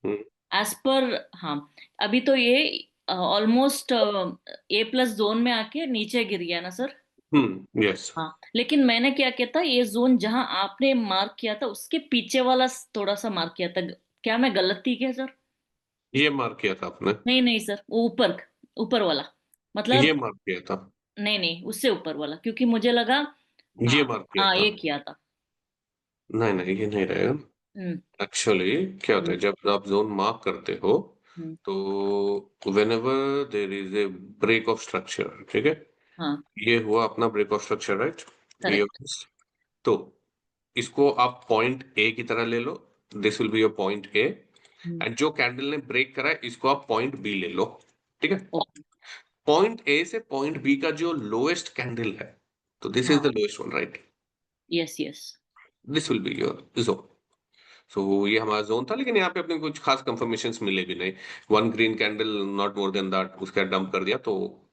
एज पर, हाँ, अभी तो ये ऑलमोस्ट A+ जोन में आके नीचे गिर गया ना सर। यस हाँ, लेकिन मैंने क्या किया था, ये जोन जहां आपने मार्क किया था उसके पीछे वाला थोड़ा सा मार्क किया था। क्या मैं गलत थी क्या सर? ये मार्क किया था आपने, नहीं नहीं सर, वो ऊपर ऊपर वाला, ये मतलब मार्क किया था, नहीं नहीं, उससे ऊपर वाला, क्योंकि मुझे लगा, ये हाँ मार्क किया हाँ था। ये किया था। नहीं नहीं ये नहीं रहेगा। हम्म एक्चुअली क्या होता हम्म है जब आप जोन मार्क करते हो हम्म, तो whenever there is a break of structure, ठीक है, हाँ ये हुआ अपना ब्रेक ऑफ स्ट्रक्चर राइट, ये करेक्ट। तो इसको आप पॉइंट ए की तरह ले लो, this will be your point A. And जो कैंडल ने ब्रेक करा है इसको आप पॉइंट बी ले लो, ठीक है। ओके, पॉइंट ए से पॉइंट बी का जो लोएस्ट कैंडल है, तो दिस इज हाँ, the lowest one right, yes yes, this will be your zone. So ये हमारा जोन था, लेकिन यहाँ पे अपने कुछ खास कंफर्मेशन मिले भी नहीं। One green candle not more than that, उसका डंप कर दिया तो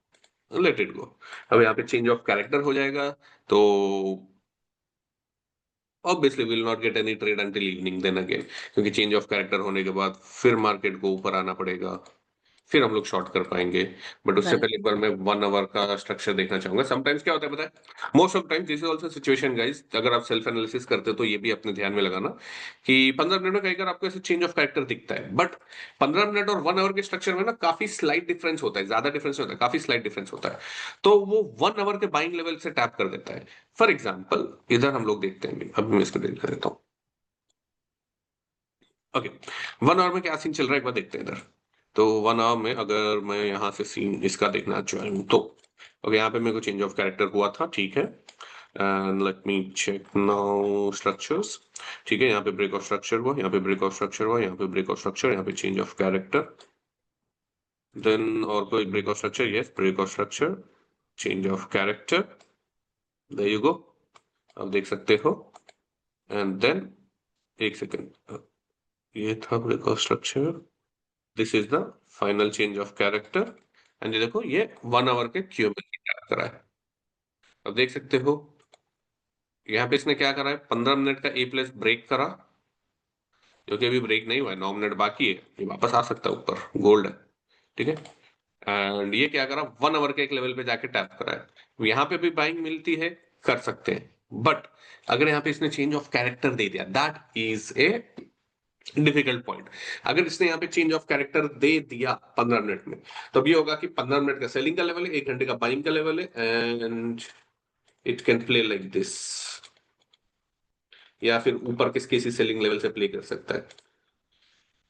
लेट इट गो। अब यहाँ पे चेंज ऑफ कैरेक्टर हो जाएगा, तो obviously will not get any trade until evening then again, क्योंकि चेंज ऑफ कैरेक्टर होने के बाद फिर मार्केट को ऊपर आना पड़ेगा, फिर हम लोग शॉर्ट कर पाएंगे। बट उससे करेक्ट, पहले एक बार मैं 1 आवर का स्ट्रक्चर देखना चाहूंगा। समटाइम्स क्या होता है पता है, most of time this is also situation guys, अगर आप सेल्फ एनालिसिस करते हो तो ये भी अपने ध्यान में लगाना कि 15 मिनट में कई बार आपको ऐसे चेंज ऑफ कैरेक्टर दिखता है, बट 15 मिनट और 1 आवर के स्ट्रक्चर में ना काफी स्लाइट डिफरेंस होता है, ज्यादा डिफरेंस होता है, काफी स्लाइट डिफरेंस होता है। तो वो 1 आवर के बाइंग लेवल से टैप कर देता है। फॉर एग्जाम्पल इधर हम लोग देखते हैं, अभी मैं इसको डिलीट कर देता हूँ। ओके, 1 आवर में क्या सीन चल रहा है एक बार देखते हैं इधर। तो 1 आवर में अगर मैं यहाँ से सीन इसका देखना चाहूँ तो ओके, यहाँ पे मेरे को चेंज ऑफ कैरेक्टर हुआ था, ठीक है। And let me check now structures, ठीक है। यहाँ पे ब्रेक ऑफ स्ट्रक्चर हुआ, यहाँ पे ब्रेक ऑफ स्ट्रक्चर हुआ, यहाँ पे ब्रेक ऑफ स्ट्रक्चर, यहाँ पे चेंज ऑफ कैरेक्टर, देन और कोई break of structure, yes break of structure, change of character, there you go, आप देख सकते हो। एंड देन एक सेकंड, ये था break of structure, this is the final change of character. And ये देखो ये 1 आवर के क्यूएमएल करा है। अब देख सकते हो यहाँ पे इसने क्या करा है, 15 मिनट का ए प्लस ब्रेक करा, जो कि अभी ब्रेक नहीं हुआ है, 9 मिनट बाकी है, ये वापस आ सकता है ऊपर, गोल्ड है, ठीक है। एंड ये क्या करा, 1 आवर के एक लेवल पे जाके टैप करा है, यहाँ पे भी बाइंग मिलती है, कर सकते हैं। बट अगर यहाँ पे इसने चेंज ऑफ कैरेक्टर दे दिया, that is a difficult point. अगर इसने यहाँ पे चेंज ऑफ कैरेक्टर दे दिया 15 मिनट में, तो अब ये होगा कि 15 मिनट का सेलिंग का लेवल है, 1 घंटे का बाइंग का लेवल है, and it can play like this, या फिर ऊपर किसी सेलिंग लेवल से प्ले कर सकता है।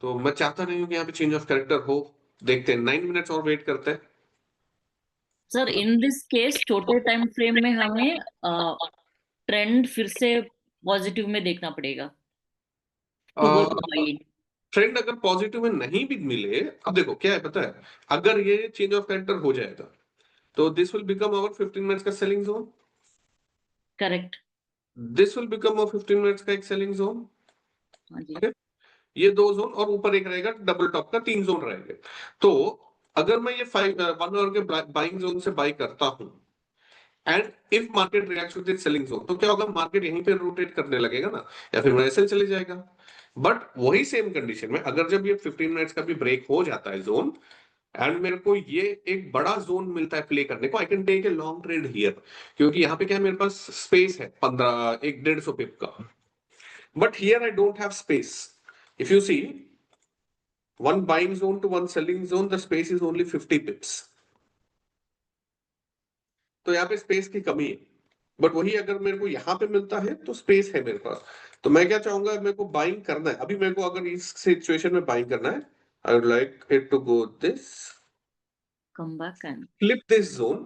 तो मैं चाहता नहीं हूं कि यहाँ पे चेंज ऑफ कैरेक्टर हो, देखते हैं 9 मिनट्स और वेट करते हैं। सर इन दिस केस छोटे टाइम फ्रेम में हमें ट्रेंड फिर से पॉजिटिव में देखना पड़ेगा to go to buy in. Trend अगर पॉजिटिव में नहीं भी मिले, अब देखो क्या है पता है, अगर ये चेंज ऑफ कैरेक्टर हो जाएगा तो this will become our 15 minutes का selling zone, correct. This will become our 15 minutes का एक सेलिंग जोन, हाँ जी। ये 2 जोन और ऊपर एक रहेगा डबल टॉप का, 3 जोन रहेंगे। तो अगर मैं ये 1 आवर के बाइंग जोन से बाई करता हूं, and if market reacts with selling zone, तो क्या होगा, मार्केट यहीं पे रोटेट करने लगेगा ना, या फिर ऐसे चले जाएगा। बट वही सेम कंडीशन में अगर जब ये 15 मिनट्स का भी ब्रेक हो जाता है जोन, एंड मेरे को ये एक बड़ा जोन मिलता है प्ले करने को, I can take a long trade here, क्योंकि यहाँ पे क्या है, मेरे पास स्पेस है 15 150 पिप का। But here I don't have space, if you see one buying zone to one selling zone, the space is only 50 pips, तो यहाँ पे स्पेस की कमी है। बट वही अगर मेरे को यहाँ पे मिलता है तो स्पेस है मेरे पास। तो मैं क्या चाहूंगा, मेरे को बाइंग करना है, अभी मेरे को अगर इस सिचुएशन में बाइंग करना है, I would like it to go this, come back and flip this zone,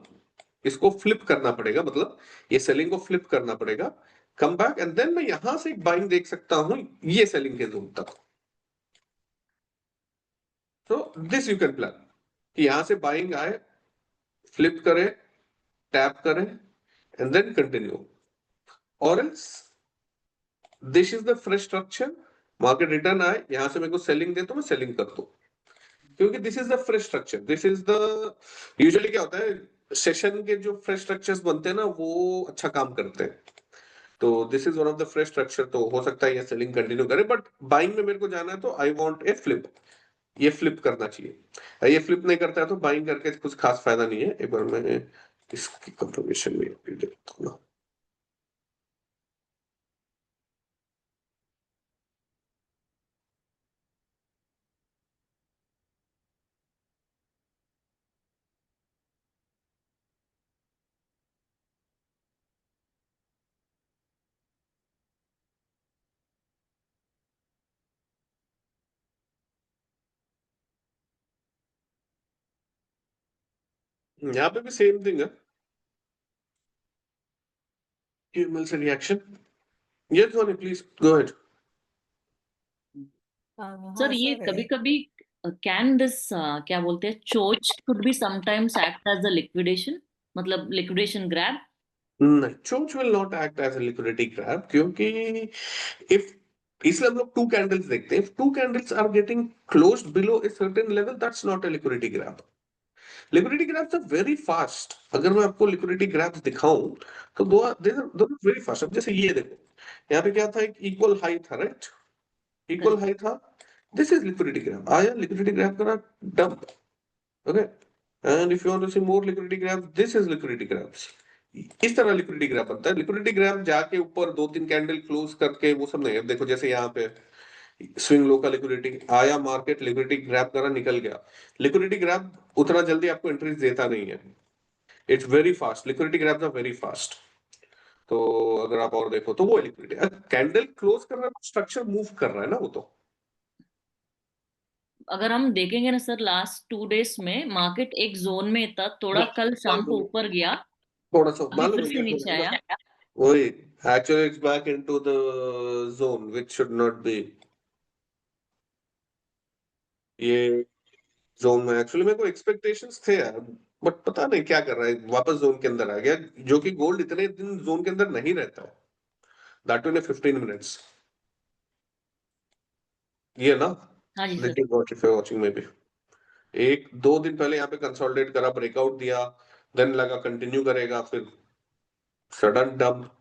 इसको फ्लिप करना पड़ेगा, मतलब ये सेलिंग को फ्लिप करना पड़ेगा, कम बैक, एंड देन मैं यहां से एक बाइंग देख सकता हूं ये सेलिंग के जोन तक। तो दिस यू कैन प्लान कि यहां से बाइंग आए, फ्लिप करे, टैप करें, एंड देन कंटिन्यू, और else this is the fresh structure, market return आए, यहां से मेरे को सेलिंग दे तो मैं सेलिंग कर दूं, क्योंकि this is the fresh structure, this is the, usually क्या होता है, सेशन के जो फ्रेश स्ट्रक्चर्स बनते हैं ना वो अच्छा काम करते हैं। तो this is one of the fresh structure, तो हो सकता है ये सेलिंग कंटिन्यू करे, बट बाइंग में मेरे को जाना है तो आई वांट ए फ्लिप, ये फ्लिप करना चाहिए। ये फ्लिप नहीं करता है तो बाइंग करके कुछ खास फायदा नहीं है। एक बार मैं इसकी कंफर्मेशन में देखता हूँ ना। यहाँ पे भी सेम थिंग है, QML से reaction. Yes Soni please go ahead. Sir ये कभी कभी कैन दिस क्या बोलते हैं, CHoCH could be sometimes act as a liquidation, मतलब लिक्विडेशन ग्रैब। नहीं, CHoCH will not act as a liquidity grab, क्योंकि इफ, इसलिए हम लोग 2 कैंडल्स देखते हैं, if 2 candles are getting closed below a certain level, that's not a liquidity grab. Liquidity grabs are very fast. अगर मैं आपको लिक्विडिटी ग्रैब्स दिखाऊं तो दो वेरी फास्ट। अब जैसे ये देखो, यहाँ पे क्या था, एक इक्वल हाई था, राइट, इक्वल हाई था, दिस इज लिक्विडिटी ग्रैब, आया लिक्विडिटी ग्रैब करा, dump, okay. And if you want to see more liquidity grabs, this is liquidity grabs. इस तरह लिक्विडिटी ग्रैब बनता है। लिक्विडिटी ग्रैब जाके ऊपर 2-3 कैंडल क्लोज करके वो सब नहीं। अब देखो जैसे यहाँ पे स्विंग लो का लिक्विडिटी आया, मार्केट लिक्विडिटी ग्रैब करा, निकल गया। लिक्विडिटी ग्रैब उतना जल्दी आपको एंट्रीज देता नहीं है, it's very fast, liquidity grabs are very fast. तो अगर आप और देखो तो वो लिक्विडिटी, कैंडल क्लोज कर रहा है, स्ट्रक्चर मूव कर रहा है ना वो। तो अगर हम देखेंगे ना सर, लास्ट 2 डेज में मार्केट एक जोन में था, थोड़ा कल शाम को ऊपर गया, थोड़ा सा अभी मालूम फिर से नीचे आया। है, वही actually it's back into the zone which should not be। ये जोन में। एक्चुअली मेरे को एक्सपेक्टेशंस थे यार, बट पता नहीं क्या कर रहा है, वापस जोन के अंदर आ गया, जो कि गोल्ड इतने दिन जोन के अंदर नहीं रहता है, दैट इन 15 मिनट्स। ये ना, हाँ जी sir. Let me watch if you are watching maybe. एक दो दिन पहले यहाँ पे कंसोलिडेट करा, ब्रेकआउट दिया, देन लगा कंटिन्यू करेगा, फिर सडन डंप।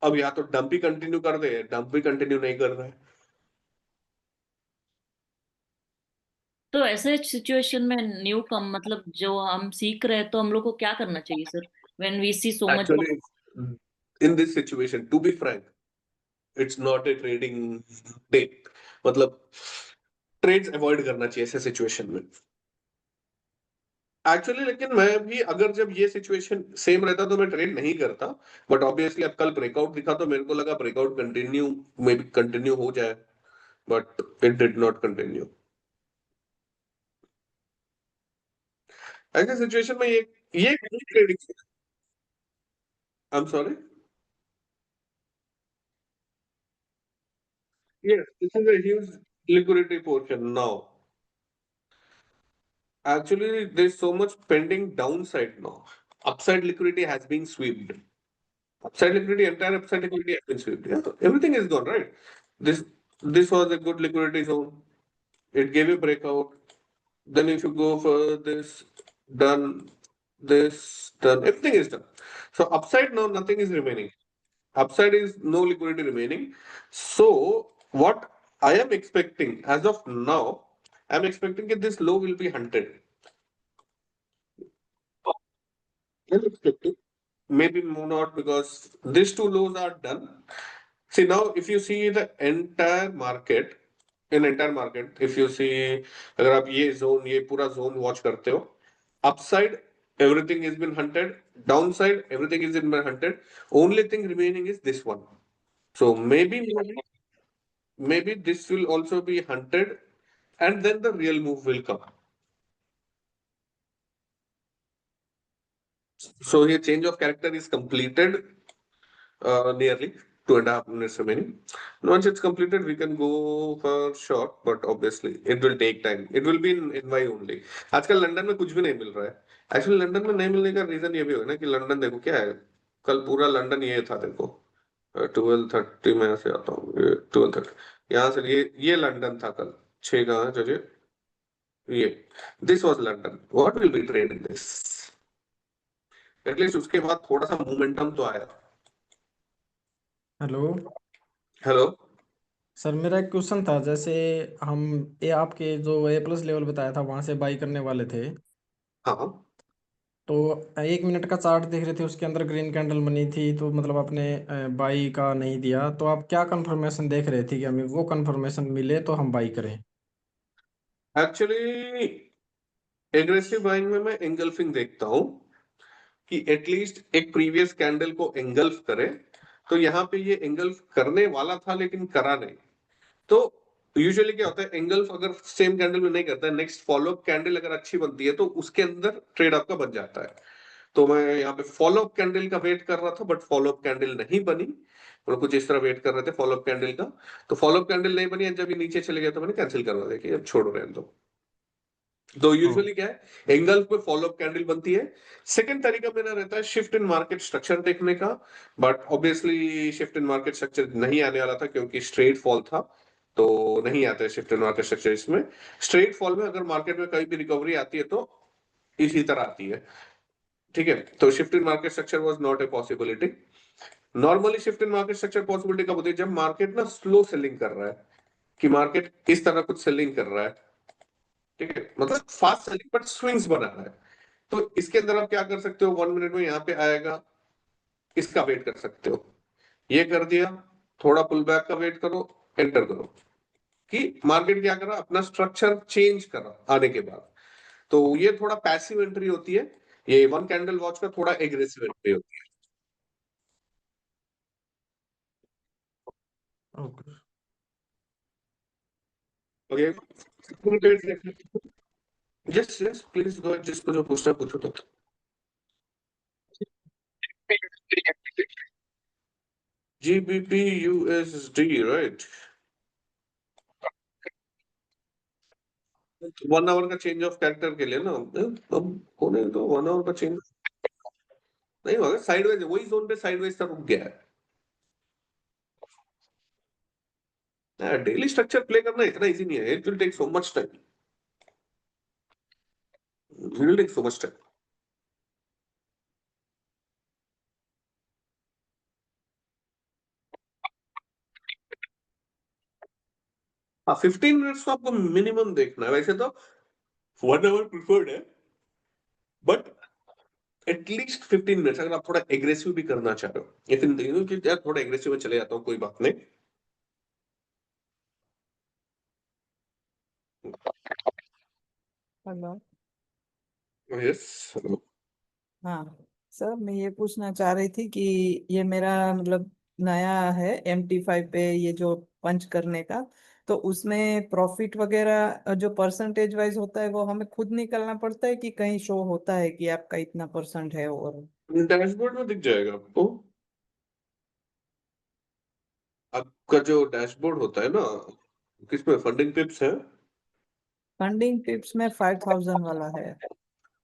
अब या तो डंप ही कंटिन्यू कर दे, डंप भी कंटिन्यू नहीं कर रहा है। तो ऐसे सिचुएशन में न्यू कम मतलब जो हम सीख रहे हैं तो हम लोग को क्या करना चाहिए sir, when we see so much? Actually in this situation, to be frank, it's not a trading day. मतलब ट्रेड्स अवॉइड करना चाहिए ऐसे सिचुएशन में एक्चुअली। लेकिन मैं भी अगर जब ये सिचुएशन सेम रहता तो मैं ट्रेड नहीं करता, बट ऑब्वियसली अब कल ब्रेकआउट दिखा तो मेरे को लगा breakout continue, may be continue हो जाए, but it did not continue. ऐसे सिचुएशन में ये trading, I am sorry, yes, this is a huge liquidity portion now. Actually, there's so much pending downside now. Upside liquidity has been swept. Upside liquidity, entire upside liquidity has been swept. Yeah, everything is gone, right? This was a good liquidity zone. It gave a breakout. Then if you go for this, done, this, done, everything is done. So upside now, nothing is remaining. Upside is no liquidity remaining. So what I am expecting as of now, I'm expecting that this low will be hunted. I'm expecting. Maybe not, because these two lows are done. See now, if you see the entire market, if you see, अगर आप ये zone, ये पूरा zone watch करते हो, upside everything has been hunted, downside everything is been hunted. Only thing remaining is this one. So maybe this will also be hunted, and then the real move will come. So here change of character is completed, nearly 2.5 minutes remaining. And once it's completed, we can go for short, but obviously it will take time. It will be in NY only. आजकल लंदन में कुछ भी नहीं मिल रहा है। एक्चुअली लंदन में नहीं मिलने का रीजन ये भी है ना कि लंदन देखो क्या है, कल पूरा लंदन ये था, देखो 12:30 में से आता हूँ, 12:30 यहाँ से, ये लंदन था कल 6 कहाँ है, ये this was London. What will be trade in this? At least उसके बाद थोड़ा सा मोमेंटम तो आया। Hello hello. सर, मेरा एक क्वेश्चन था। जैसे हम ये आपके जो A+ लेवल बताया था वहां से बाई करने वाले थे, हाँ, तो 1 मिनट का चार्ट देख रहे थे, उसके अंदर ग्रीन कैंडल बनी थी, तो मतलब आपने बाई का नहीं दिया, तो आप क्या कंफर्मेशन देख रहे थे कि हमें वो कंफर्मेशन मिले तो हम बाई करें? एक्चुअली एग्रेसिव बाइंग में मैं एंगल्फिंग देखता हूं कि एटलीस्ट एक प्रीवियस कैंडल को एंगल्फ करे। तो यहाँ पे ये एंगल्फ करने वाला था लेकिन करा नहीं। तो यूजुअली क्या होता है, एंगल्फ अगर सेम कैंडल में नहीं करता है, नेक्स्ट फॉलोअप कैंडल अगर अच्छी बनती है तो उसके अंदर ट्रेड आपका बन जाता है। तो मैं यहाँ पे फॉलोअप कैंडल का वेट कर रहा था, बट फॉलोअप कैंडल नहीं बनी। और कुछ इस तरह वेट कर रहे थे फॉलोअप कैंडल का, तो फॉलोअप कैंडल नहीं बनी, जब ये नीचे चले गया तो मैंने कैंसिल करवा दिया कि अब छोड़ रहे हैं। तो यूजुअली क्या है, एंगल्फ पे फॉलोअप कैंडल बनती है। सेकंड तरीका मेरा रहता है शिफ्ट इन मार्केट स्ट्रक्चर देखने का, but obviously shift in market structure नहीं आने वाला था क्योंकि स्ट्रेट फॉल था, तो नहीं आता है शिफ्ट इन मार्केट स्ट्रक्चर इसमें। स्ट्रेट फॉल में अगर मार्केट में कहीं भी रिकवरी आती है तो इसी तरह आती है, ठीक है। तो shift in market structure was not a possibility. Normally shift in market structure possibility कब होती है, जब मार्केट ना स्लो सेलिंग कर रहा है, कि मार्केट इस तरह कुछ सेलिंग कर रहा है, ठीक है, मतलब फास्ट सेलिंग बट स्विंग्स बना रहा है। तो इसके अंदर आप क्या कर सकते हो, 1 मिनट में यहाँ पे आएगा, इसका वेट कर सकते हो। ये कर दिया, थोड़ा पुल बैक का वेट करो, एंटर करो, कि मार्केट क्या करा, अपना स्ट्रक्चर चेंज करा आने के बाद। तो ये थोड़ा पैसिव एंट्री होती है, ये वन कैंडल वॉच का थोड़ा एग्रेसिव एंट्री होती ओके। है। Okay, yes yes please go, जिसको जो पूछना है पूछो। तो GBP USD, right? 1 आवर का चेंज ऑफ कैरेक्टर के लिए ना, अब होने तो 1 आवर का चेंज नहीं होगा, साइडवेज वही जोन पे साइडवेज तक रुक गया है। डेली स्ट्रक्चर प्ले करना इतना इजी नहीं है, it will take so much time, it will take so much time. हाँ 15 मिनट्स तो आपको मिनिमम देखना है, वैसे तो 1 आवर प्रिफर्ड है, बट एटलीस्ट 15 मिनट्स अगर आप थोड़ा एग्रेसिव भी करना चाह रहे हो, इतने कि यार थोड़ा एग्रेसिव में चले जाता हूँ कोई बात नहीं। हेलो। यस। हाँ सर, मैं ये पूछना चाह रही थी कि ये मेरा मतलब नया है MT5 पे ये जो पंच करने का, तो उसमें प्रॉफिट वगैरह जो परसेंटेज वाइज होता है वो हमें खुद निकलना पड़ता है कि कहीं शो होता है कि आपका इतना परसेंट है? और डैशबोर्ड में दिख जाएगा आपको, आपका जो डैशबोर्ड होता है ना, किसमें फंडिंग टिप्स है। फंडिंग टिप्स में 5000 वाला है।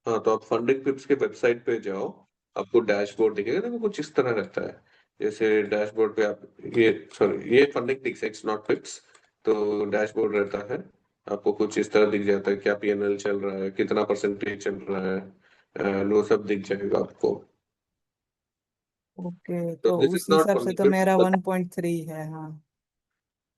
हाँ तो आप फंडिंग टिप्स के वेबसाइट पे जाओ, आपको डैशबोर्ड दिखेगा, देखो कुछ इस तरह रहता है। जैसे डैशबोर्ड पे आप ये सॉरी ये funding tips x not fix, तो डैशबोर्ड रहता है, आपको कुछ इस तरह दिख जाता है क्या पीएनएल चल रहा है, कितना परसेंटेज चल रहा है, वो सब दिख जाएगा आपको। ओके, तो तो दिस इज उस नॉट हिसाब से तो मेरा फंडिंग, 1.3 है। हाँ,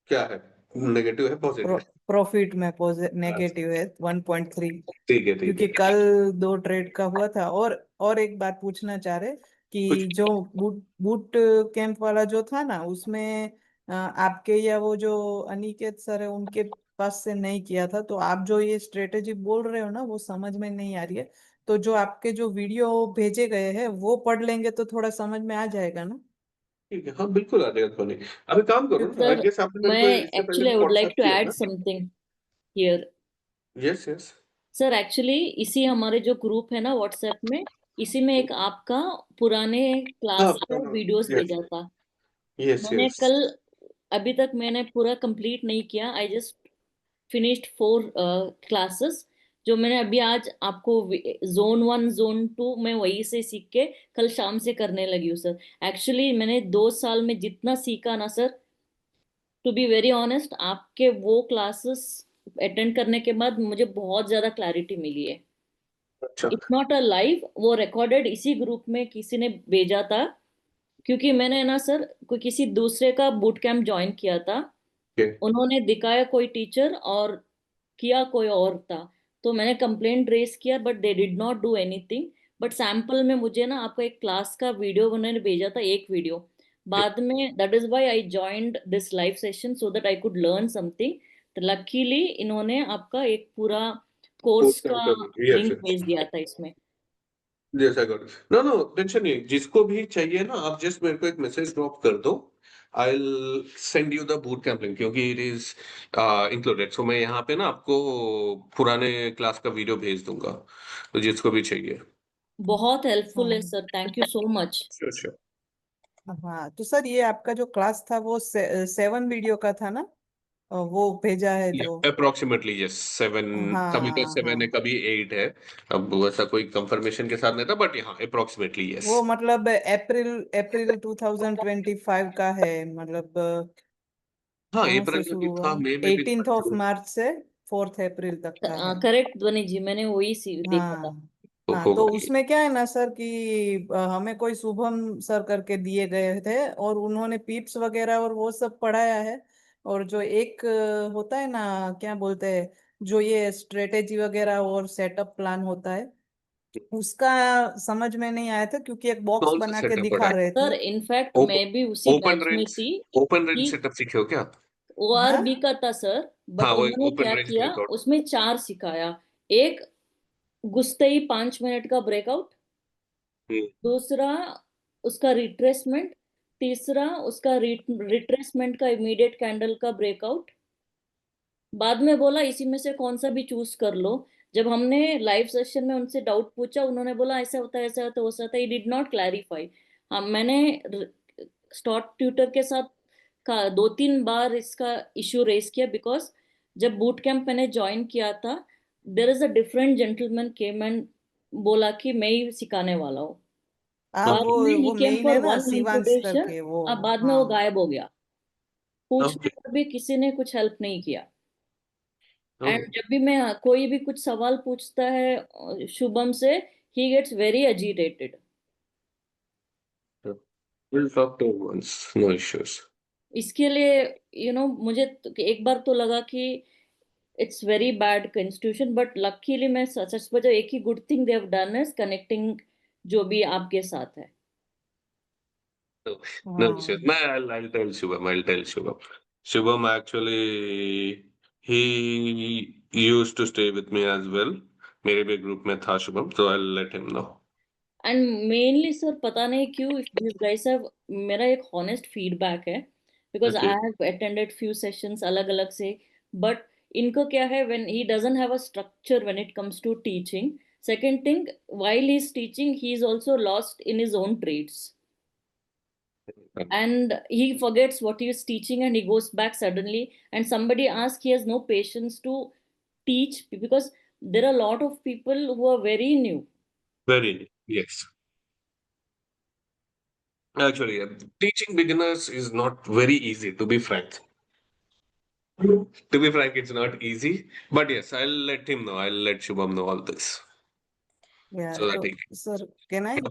क्या है, नेगेटिव है पॉजिटिव। प्रॉफिट में नेगेटिव है 1.3। ठीक है ठीक क्योंकि है। कल 2 ट्रेड का हुआ था। और एक बात पूछना चाह रहे कुछ कि जो बूट बूट कैंप वाला जो था ना, उसमें आपके या वो जो अनिकेत सर है उनके पास से नहीं किया था, तो आप जो ये स्ट्रेटेजी बोल रहे हो ना वो समझ में नहीं आ रही है। तो जो आपके जो वीडियो भेजे गए हैं वो पढ़ लेंगे तो थोड़ा समझ में आ जाएगा ना? ठीक है, हाँ बिल्कुल आ जाएगा ध्वनि। अभी काम करो ना, आई सर गेस आपने मेरे मैं को इससे पहले एक्चुअली भी I would like WhatsApp to किया ऐड था। Something here. Yes yes. Sir actually इसी हमारे जो ग्रुप है ना व्हाट्सएप में, इसी में एक आपका पुराने हाँ क्लास का बताना। वीडियोस यस भेजा था। यस मैंने यस। कल, अभी तक मैंने पूरा कंप्लीट नहीं किया, आई जस्ट फिनिश्ड 4 क्लासेस। जो मैंने अभी आज आपको जोन 1 जोन 2 मैं वही से सीख के कल शाम से करने लगी हूँ सर। एक्चुअली मैंने 2 साल में जितना सीखा ना sir, to be very honest, आपके वो क्लासेस अटेंड करने के बाद मुझे बहुत ज्यादा क्लैरिटी मिली है। अच्छा। इट्स नॉट अ लाइव, वो रिकॉर्डेड इसी ग्रुप में किसी ने भेजा था। क्योंकि मैंने ना सर कोई किसी दूसरे का बूट कैंप ज्वाइन किया था, ओके। उन्होंने दिखाया कोई टीचर और किया कोई और था। तो मैंने कंप्लेंट रेज किया but they did not do anything. But sample में मुझे ना आपका एक क्लास का वीडियो उन्होंने भेजा था, एक वीडियो। बाद में that is why I joined this live session so that I could learn something. तो लकीली इन्होंने आपका एक पूरा कोर्स का यस लिंक यस। भेज दिया था इसमें। जैसा कर, नो नो टेंशन नहीं, जिसको भी चाहिए ना आप जस्ट मेरे को एक मैसेज ड्रॉप कर दो, I will send you the boot camp link, क्योंकि इट इज इंक्लूडेड। सो मैं यहाँ पे ना आपको पुराने क्लास का वीडियो भेज दूंगा, तो जिसको भी चाहिए। बहुत हेल्पफुल है हाँ। Sir, thank you so much. Sure sure. हाँ, तो सर ये आपका जो क्लास था वो 7 वीडियो का था ना? वो भेजा है जो। Approximately yes 7। कभी तो हाँ 7 है, हाँ। कभी 8 है। अब वैसा कोई कंफर्मेशन के साथ नहीं था, बट हाँ अप्रोक्सीमेटली यस। वो मतलब अप्रैल अप्रैल 2025 का है, मतलब हाँ कहाँ से अप्रैल में भी शुरू हुआ? था, मई में भी था 18 ऑफ June। मार्च से 4 अप्रैल तक का है। करेक्ट ध्वनि जी, मैंने वही देखा था। हाँ तो हाँ, तो होगा ये। उसमें क्या है ना सर कि हमें कोई शुभम सर करके दिए गए थे और उन्होंने पीप्स वगैरह और वो सब पढ़ाया है। और जो एक होता है ना, क्या बोलते हैं, जो ये स्ट्रेटेजी वगैरह और सेटअप प्लान होता है, उसका समझ में नहीं आया था क्योंकि एक बॉक्स कौन सा बना के सेटअप दिखा पड़ा रहे सर थे। इनफैक्ट मैं भी उसी ओपन बैच में रेंज, थी ओपन रेंज कि सेटअप सीखे हो क्या आप? हाँ ORB का था सर। बट हाँ वो उन्होंने ओपन क्या रेंज किया, ब्रेकआउट। उसमें 4 सिखाया। एक, घुसते ही 5 मिनट का ब्रेकआउट। दूसरा, उसका रिट्रेसमेंट। तीसरा, उसका रिट्रेसमेंट का इमीडिएट कैंडल का ब्रेकआउट। बाद में बोला इसी में से कौन सा भी चूज कर लो। जब हमने लाइव सेशन में उनसे डाउट पूछा, उन्होंने बोला ऐसा होता है, ऐसा होता है, वैसा होता है, डिड नॉट क्लैरिफाई। हाँ, मैंने स्टॉट ट्यूटर के साथ का 2-3 बार इसका इश्यू रेज किया, बिकॉज जब बूट कैंप मैंने ज्वाइन किया था there is a different gentleman came and बोला कि मैं ही सिखाने वाला हूँ। हाँ, बाद में ही वो केम मेन फॉर है ना, वन शिवांश इंट्रोडक्शन, करके वो। अब बाद में वो हाँ गायब हो गया, पूछने ओके पर भी किसी ने कुछ हेल्प नहीं किया। एंड ओके जब भी मैं कोई भी कुछ सवाल पूछता है शुभम से, he gets very agitated. Will talk to once, no issues. इसके लिए मुझे एक बार तो लगा कि it's very bad constitution, but luckily मैं सच सच बता, एक ही good thing they have done is connecting जो भी आपके साथ है। No, no issues. हाँ I'll tell Shubham. I'll tell Shubham. Shubham actually he used to stay with me as well. मेरे भी ग्रुप में था Shubham, so I'll let him know. And mainly sir पता नहीं क्यों दिस गाइस हैव, मेरा एक हॉनेस्ट फीडबैक है, because I Okay. Have attended few sessions अलग अलग से, बट इनको क्या है, when he doesn't have a structure when it comes to teaching. Second thing, while he is teaching he is also lost in his own trades, and he forgets what he is teaching and he goes back suddenly, and somebody asks, he has no patience to teach, because there are a lot of people who are very new. Very yes. Actually, teaching beginners is not very easy. To be frank, it's not easy. But yes, I'll let him know. I'll let Shubham know all this, या so that तो he. Sir, can I?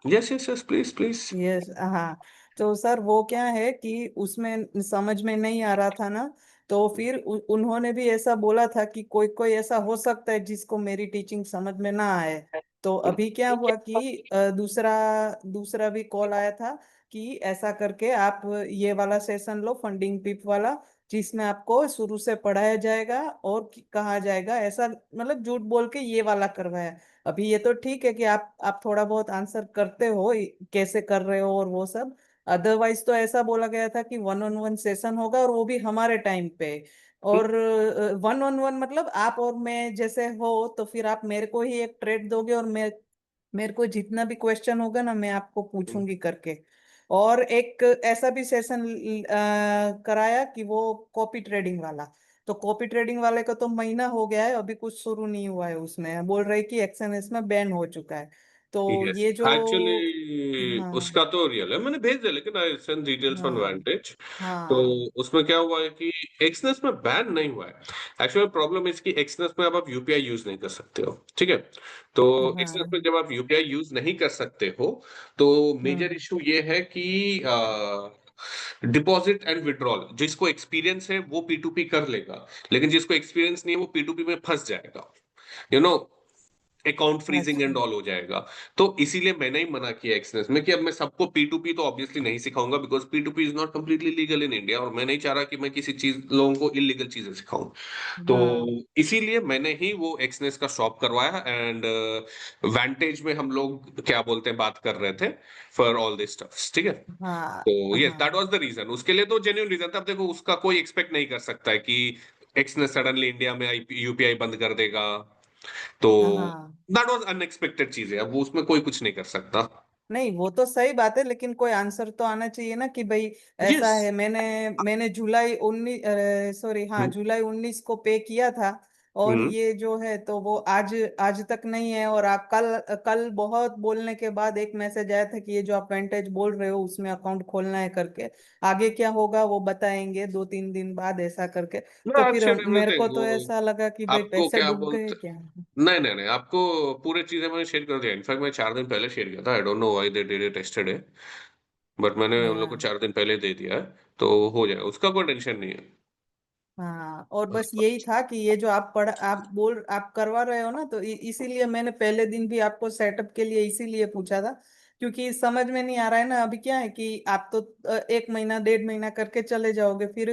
Yes, yes, yes. Please, please. Yes, हाँ। तो सर वो क्या है कि उसमें समझ में नहीं आ रहा था ना, तो फिर उन्होंने भी ऐसा बोला था कि कोई कोई ऐसा हो सकता है जिसको मेरी टीचिंग समझ में ना आए। तो अभी क्या हुआ कि दूसरा दूसरा भी कॉल आया था कि ऐसा करके आप ये वाला सेशन लो, फंडिंग पिप वाला, जिसमें आपको शुरू से पढ़ाया जाएगा और कहा जाएगा, ऐसा मतलब झूठ बोल के ये वाला करवाया। अभी ये तो ठीक है कि आप थोड़ा बहुत आंसर करते हो, कैसे कर रहे हो और वो सब। अदरवाइज तो ऐसा बोला गया था कि वन ऑन वन सेशन होगा और वो भी हमारे टाइम पे। और वन ऑन वन मतलब आप और मैं जैसे हो, तो फिर आप मेरे को ही एक ट्रेड दोगे और मेरे को जितना भी क्वेश्चन होगा ना मैं आपको पूछूंगी करके। और एक ऐसा भी सेशन कराया कि वो कॉपी ट्रेडिंग वाला। तो कॉपी ट्रेडिंग वाले का तो महीना हो गया है, अभी कुछ शुरू नहीं हुआ है, उसमें बोल रहे कि एक्सएनएस में बैन हो चुका है। तो यस ये जो, एक्चुअली हाँ उसका तो रियल है, मैंने भेज दिया, लेकिन आई सेंड डिटेल्स ऑन हाँ वांटेज। तो हाँ उसमें क्या हुआ है कि एक्सनेस में बैन नहीं हुआ है। एक्चुअली प्रॉब्लम इसकी एक्सनेस में अब आप यूपीआई यूज नहीं कर सकते हो, ठीक है। तो एक्सनेस हाँ में जब आप यूपीआई यूज नहीं कर सकते हो, तो मेजर हम्म इशू ये है कि डिपॉजिट एंड विड्रॉल, जिसको एक्सपीरियंस है वो पी2पी कर लेगा, लेकिन जिसको एक्सपीरियंस नहीं है वो पी2पी में फंस जाएगा, यू नो, अकाउंट फ्रीजिंग अच्छा एंड ऑल हो जाएगा। तो इसीलिए मैंने ही मना किया एक्सनेस में कि अब मैं सबको पी2पी तो ऑब्वियसली नहीं सिखाऊंगा, बिकॉज पी2पी is not completely legal in India, और मैं नहीं चाह रहा कि मैं किसी चीज लोगों को इलीगल चीजें सिखाऊं। तो हाँ इसीलिए मैंने ही वो एक्सनेस का शॉप करवाया, एंड वैंटेज में हम लोग क्या बोलते हैं बात कर रहे थे फॉर ऑल दिस स्टफ, ठीक है। हाँ तो यस दैट हाँ वाज द रीजन, उसके लिए तो जेन्युइन रीजन था। अब देखो उसका कोई एक्सपेक्ट नहीं कर सकता है कि एक्सनेस सडनली इंडिया में यूपीआई बंद कर देगा, तो हाँ। दैट वाज अनएक्सपेक्टेड चीज है, अब वो उसमें कोई कुछ नहीं कर सकता। नहीं, वो तो सही बात है, लेकिन कोई आंसर तो आना चाहिए ना कि भाई यस। ऐसा है। मैंने मैंने जुलाई 19, सॉरी हाँ, जुलाई 19 को पे किया था। और हम्म ये जो है तो वो आज आज तक नहीं है। और आप कल कल बहुत बोलने के बाद एक मैसेज आया था कि ये जो आप वेंटेज बोल रहे हो उसमें अकाउंट खोलना है करके। आगे क्या होगा वो बताएंगे 2-3 दिन बाद, ऐसा करके। तो फिर अच्छा मेरे को एवरीथिंग तो वो ऐसा लगा कि भाई आपको पैसे क्या डूब गए बोलते, क्या। नहीं नहीं नहीं, आपको पूरे चीजें मैंने शेयर कर दिया। इनफैक्ट मैं 4 दिन पहले शेयर किया था, आई don't know why they did it yesterday, but मैंने उन लोग को हाँ 4 दिन पहले दे दिया है, तो हो जाएगा, उसका कोई टेंशन नहीं है। हाँ। और बस यही था कि ये जो आप करवा रहे हो ना, तो इसीलिए मैंने पहले दिन भी आपको सेटअप के लिए इसीलिए पूछा था, क्योंकि समझ में नहीं आ रहा है ना। अभी क्या है कि आप तो 1 महीना 1.5 महीना करके चले जाओगे, फिर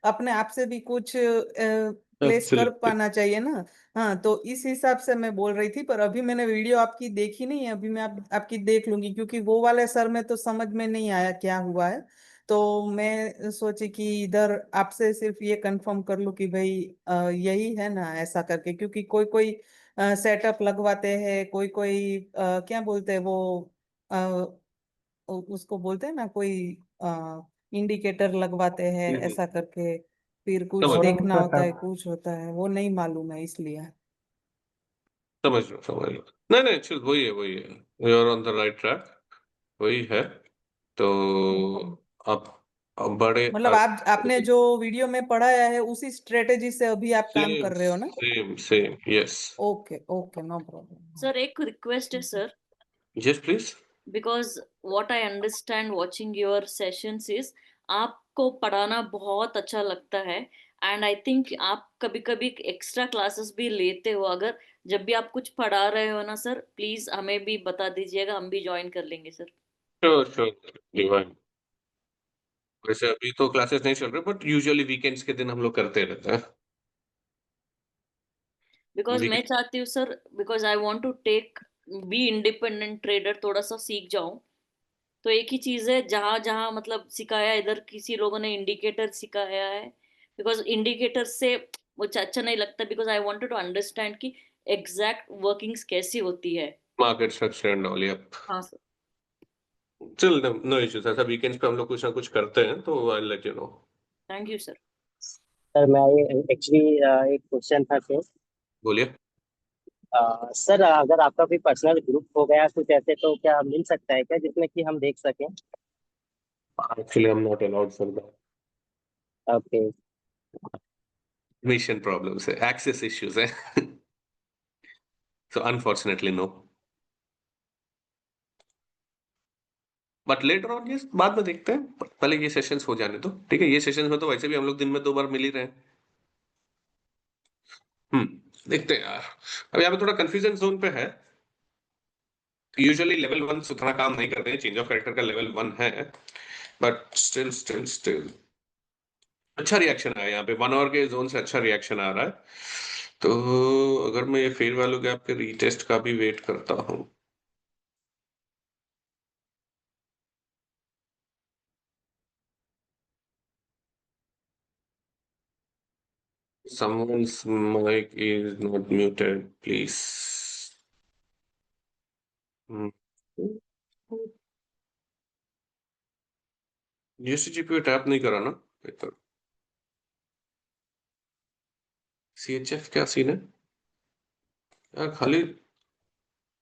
अपने आप से भी कुछ प्लेस कर एब्सोल्युटली। पाना चाहिए ना। हाँ, तो इस हिसाब से मैं बोल रही थी। पर अभी मैंने वीडियो आपकी देखी नहीं है, अभी मैं आपकी देख लूंगी, क्योंकि वो वाले सर में तो समझ में नहीं आया क्या हुआ है। तो मैं सोची कि इधर आपसे सिर्फ ये कंफर्म कर लूं कि भाई यही है ना, ऐसा करके। क्योंकि कोई कोई सेटअप लगवाते हैं, कोई कोई क्या बोलते हैं वो, अ, उसको बोलते हैं ना, कोई इंडिकेटर लगवाते हैं ऐसा करके। फिर कुछ समझ देखना होता है, कुछ होता है, वो नहीं मालूम है इसलिए। समझ लो। नहीं नहीं chill, वही है, you are on the right track, वही है। तो अब बड़े मतलब आपने जो वीडियो में पढ़ाया है उसी स्ट्रेटेजी से अभी आप काम सेम कर रहे हो ना? Same yes. Okay okay, no problem. Sir एक रिक्वेस्ट है sir, yes please. Because what I understand watching your sessions is आपको पढ़ाना बहुत अच्छा लगता है, एंड आई थिंक आप कभी कभी एक्स्ट्रा क्लासेस भी लेते हो। अगर जब भी आप कुछ पढ़ा रहे हो ना सर, प्लीज हमें भी बता दीजिएगा, हम भी ज्वाइन कर लेंगे सर। Sure divine. वैसे अभी तो क्लासेस नहीं चल रहे, बट यूजुअली वीकेंड्स के दिन हम लोग करते रहते हैं। बिकॉज मैं वीकेंड चाहती हूँ sir, because I want to take be independent trader, थोड़ा सा सीख जाऊं। तो एक ही चीज है, जहां जहां मतलब सिखाया, इधर किसी लोगों ने इंडिकेटर सिखाया है, बिकॉज इंडिकेटर से मुझे अच्छा नहीं लगता, because I wanted to understand कि एग्जैक्ट वर्किंग्स कैसी होती है। Market structure and all yup. हाँ सर। चल नो इश्यूज, ऐसा वीकेंड्स पे हम लोग कुछ ना कुछ करते हैं, तो I let you know. Thank you sir. Sir मैं एक्चुअली एक क्वेश्चन था सर। बोलिए। सर अगर आपका कोई पर्सनल ग्रुप हो गया कुछ ऐसे, तो क्या मिल सकता है क्या जिसमें कि हम देख सकें? Actually I am not allowed for that. Okay. Mission problems है, एक्सेस इश्यूज है। So unfortunately no. But later on ये बाद में देखते हैं, पहले ये सेशंस हो जाने दो, ठीक है? ये सेशंस में तो वैसे भी हम लोग दिन में 2 बार मिल ही रहे हैं। देखते हैं यार, अब यहाँ पे थोड़ा कंफ्यूजन जोन पे है। यूजुअली लेवल 1 उतना काम नहीं करते हैं, चेंज ऑफ कैरेक्टर का लेवल 1 है, बट स्टिल अच्छा रिएक्शन आया यहाँ पे, 1 आवर के जोन से अच्छा रिएक्शन आ रहा है। तो अगर मैं ये फेयर वैल्यू गैप के रीटेस्ट का भी वेट करता हूँ, someone's mic is not muted, please. GST tap नहीं करा ना? सीएचएफ क्या सीन है यार? खाली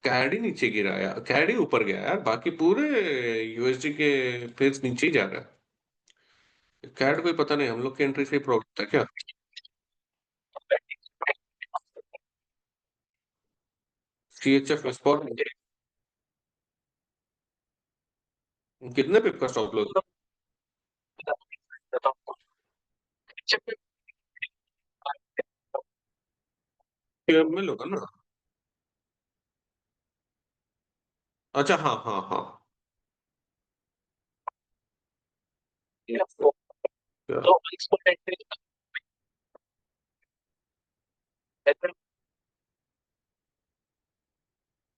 कैड ही नीचे गिरा यार, कैड ही ऊपर गया यार, बाकी पूरे यूएसडी के पेज नीचे ही जा रहा है। कैड कोई पता नहीं, हम लोग के एंट्री से प्रॉब्लम था क्या? सीएचएफ स्पॉट कितने पिप का स्टॉप लॉस? में होगा ना? अच्छा हाँ।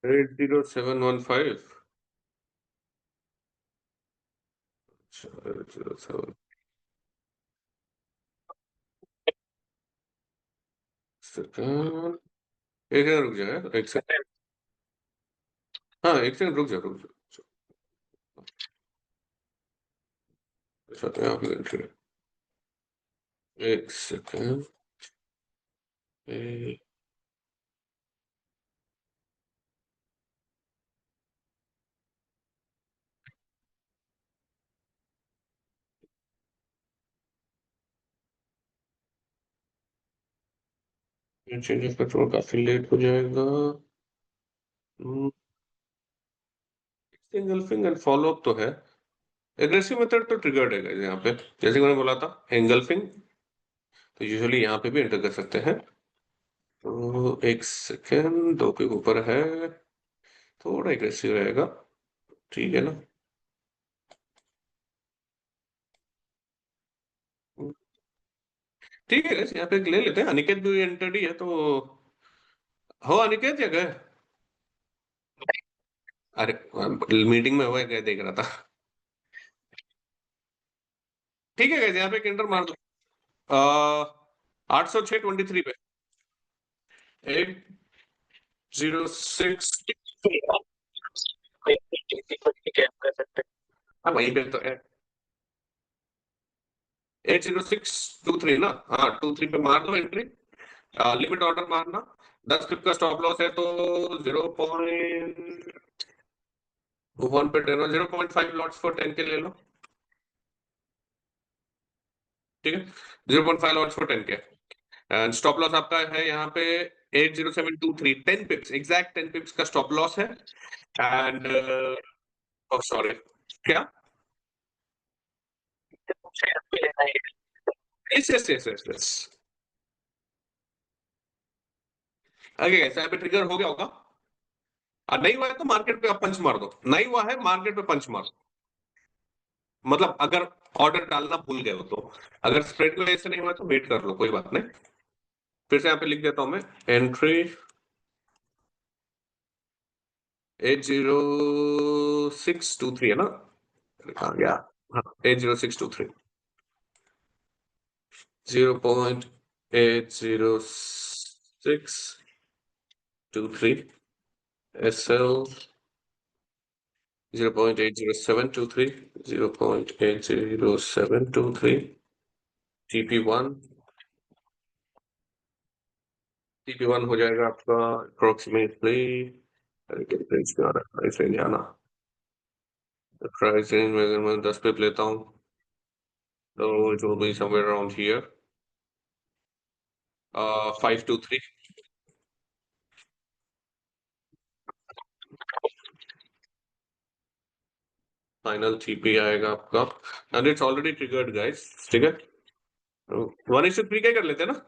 80715। अच्छा 807 सेकंड। एक सेकंड रुक जाए, एक सेकंड। हाँ एक सेकंड रुक जा। अच्छा तो यहाँ पे एंट्री, एक सेकंड। चेंज ऑफ पेट्रोल काफी लेट हो जाएगा। एंगल्फिंग एंड फॉलो अप तो है, एग्रेसिव मेथड तो ट्रिगर्ड है guys यहाँ पे, जैसे कि मैंने बोला था एंगल्फिंग, तो यूजुअली यहाँ पे भी एंटर कर सकते हैं। तो एक सेकेंड, 2 के ऊपर है, थोड़ा एग्रेसिव रहेगा, ठीक है ना? ठीक है guys, यहाँ पे ले लेते हैं। अनिकेत भी एंटर्ड ही है, तो हो अनिकेत या गए? अरे मीटिंग में हुआ है, गए देख रहा था। ठीक है guys, यहाँ पे एक एंटर मार दो। 806.23 पे 806। हाँ वहीं पे तो है, 80623 ना? हाँ 23 पे मार दो एंट्री, लिमिट ऑर्डर मारना। 10 पिप का स्टॉप लॉस है तो 0.1 पे 10 0.5 लॉट्स फॉर 10 के ले लो, ठीक है, 0.5 लॉट्स फॉर 10 के। एंड स्टॉप लॉस आपका है यहाँ पे 80723, 10 पिप्स, एग्जैक्ट 10 पिप्स का स्टॉप लॉस है। एंड सॉरी, क्या? Yes yes yes yes yes. आगे कैसा यहाँ पे ट्रिगर हो गया होगा? नहीं हुआ है तो मार्केट पे आप पंच मार दो, नहीं हुआ है मार्केट पे पंच मार दो, मतलब अगर ऑर्डर डालना भूल गए हो तो। अगर स्प्रेड को ऐसे नहीं हुआ तो वेट कर लो, कोई बात नहीं। फिर से यहाँ पे लिख देता हूं मैं, एंट्री 80623 है ना, कहाँ गया? हाँ 80623, 0.80623 SL 0.80723, 0.80723 TP1 हो जाएगा आपका अप्रोक्सीमेटली, प्राइस में आ रहा है, प्राइस रेंज आना, प्राइस रेंज में अगर मैं 10 पे लेता हूँ तो जो भी somewhere around here 523, final TP आएगा आपका, and it's already triggered guys, ठीक है। 1:3 क्या कर लेते हैं ना,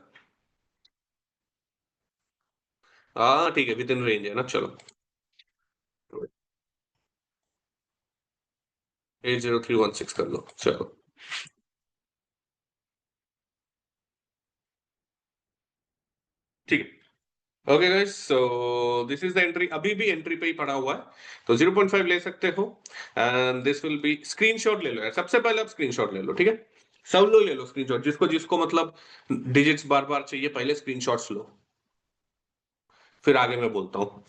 हाँ ठीक है, विद इन रेंज है ना, चलो 80316 कर लो, चलो ठीक है। Okay guys, so this is the entry, अभी भी एंट्री पे ही पड़ा हुआ है, तो 0.5 ले सकते हो। And this will B, screenshot ले लो यार, सबसे पहले आप स्क्रीनशॉट ले लो, ठीक है, सब लोग ले लो स्क्रीनशॉट, जिसको जिसको मतलब डिजिट्स बार बार चाहिए, पहले स्क्रीनशॉट्स लो, फिर आगे मैं बोलता हूँ।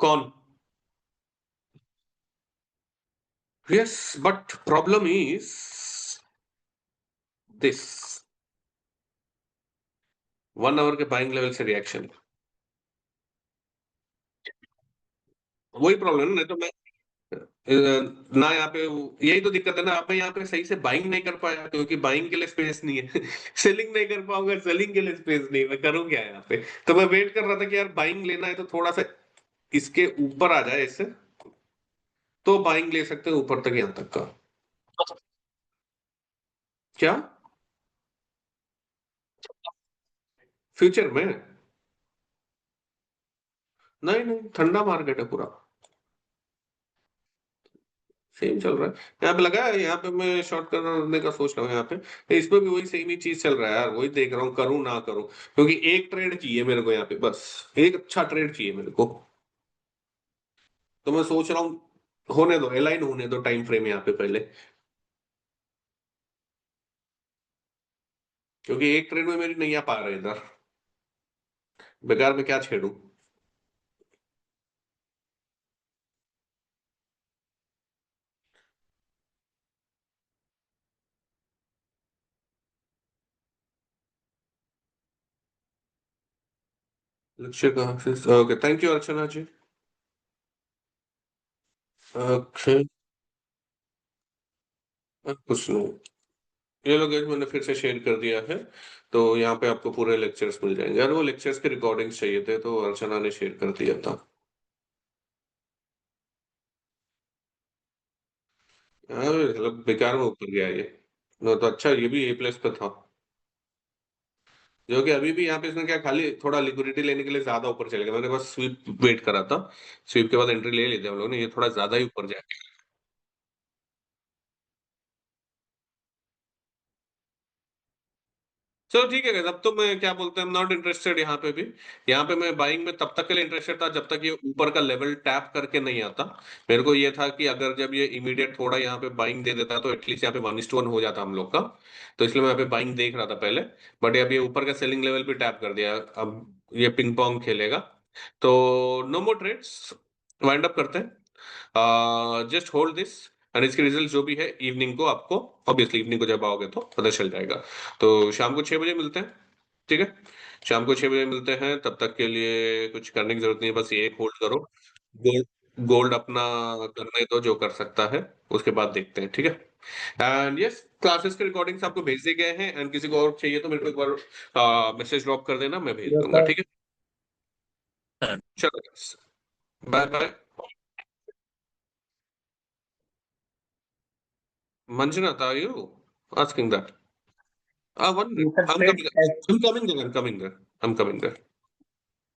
कौन? Yes, but problem is this 1 hour के बाइंग लेवल से रिएक्शन, वही प्रॉब्लम है, नहीं तो मैं ना यहाँ पे यही तो दिक्कत है ना, आप यहाँ पे सही से बाइंग नहीं कर पाया क्योंकि बाइंग के लिए स्पेस नहीं है। सेलिंग नहीं कर पाऊंगा, सेलिंग के लिए स्पेस नहीं है, मैं करूँ क्या यहाँ पे? तो मैं वेट कर रहा था कि यार बाइंग लेना है तो थोड़ा सा इसके ऊपर आ जाए इससे, तो बाइंग ले सकते हैं ऊपर तक, यहाँ तक का। क्या फ्यूचर में? नहीं नहीं, ठंडा मार्केट है पूरा, सेम चल रहा है। यहाँ पे लगा है, यहाँ पे मैं शॉर्ट करने का सोच रहा हूँ यहाँ पे, इसमें भी वही सेम ही चीज चल रहा है यार, वही देख रहा हूँ करूँ ना करूँ, क्योंकि एक ट्रेड चाहिए मेरे को यहाँ पे, बस एक अच्छा ट्रेड चाहिए मेरे को। तो मैं सोच रहा हूँ होने दो, अलाइन होने दो टाइम फ्रेम यहाँ पे पहले, क्योंकि एक ट्रेड में मेरी नहीं आ पा रहा इधर, बेकार में क्या छेड़ू। लक्ष्य कहाँ से? Okay, thank you Archana ji. Okay, कुछ नहीं, ये लोग मैंने फिर से शेयर कर दिया है, तो यहाँ पे आपको पूरे लेक्चर्स मिल जाएंगे यार, वो लेक्चर्स के रिकॉर्डिंग्स चाहिए थे तो अर्चना ने शेयर कर दिया था यार, मतलब बेकार में ऊपर गया ये, तो अच्छा ये भी A+ पे था, जो कि अभी भी यहाँ पे इसने क्या खाली थोड़ा लिक्विडिटी लेने के लिए ज्यादा ऊपर चले गया, मैंने बस स्वीप वेट करा था, स्वीप के बाद एंट्री ले लेते हम लोग ने, ये थोड़ा ज्यादा ही ऊपर जाके। चलो ठीक है guys, अब तो मैं क्या बोलते हैं, नॉट इंटरेस्टेड यहाँ पे भी, यहाँ पे मैं बाइंग में तब तक के लिए इंटरेस्टेड था जब तक ये ऊपर का लेवल टैप करके नहीं आता। मेरे को ये था कि अगर जब ये इमीडिएट थोड़ा यहाँ पे बाइंग दे देता तो एटलीस्ट यहाँ पे 1:1 हो जाता हम लोग का, तो इसलिए मैं यहाँ पे बाइंग देख रहा था पहले, बट अब ये ऊपर का सेलिंग लेवल भी टैप कर दिया, अब ये पिंग पोंग खेलेगा, तो नो मोर ट्रेड्स, वाइंड अप करते हैं। जस्ट होल्ड दिस एंड इसके रिजल्ट जो भी है इवनिंग को आपको, ऑब्वियसली इवनिंग को जब आओगे तो पता चल जाएगा। तो शाम को 6 बजे मिलते हैं, ठीक है? शाम को 6 बजे मिलते हैं, तब तक के लिए कुछ करने की जरूरत नहीं है, बस ये होल्ड करो। गोल्ड गोल्ड अपना करने दो जो कर सकता है, उसके बाद देखते हैं, ठीक है? एंड यस, क्लासेस के रिकॉर्डिंग्स आपको भेज दिए गए हैं, एंड किसी को और चाहिए तो मेरे को एक बार मैसेज ड्रॉप कर देना, मैं भेज दूंगा, ठीक है? चलो, bye bye. Manjunath, are you asking that? One minute. Sir I'm फिर coming there. I'm coming there. I'm coming there.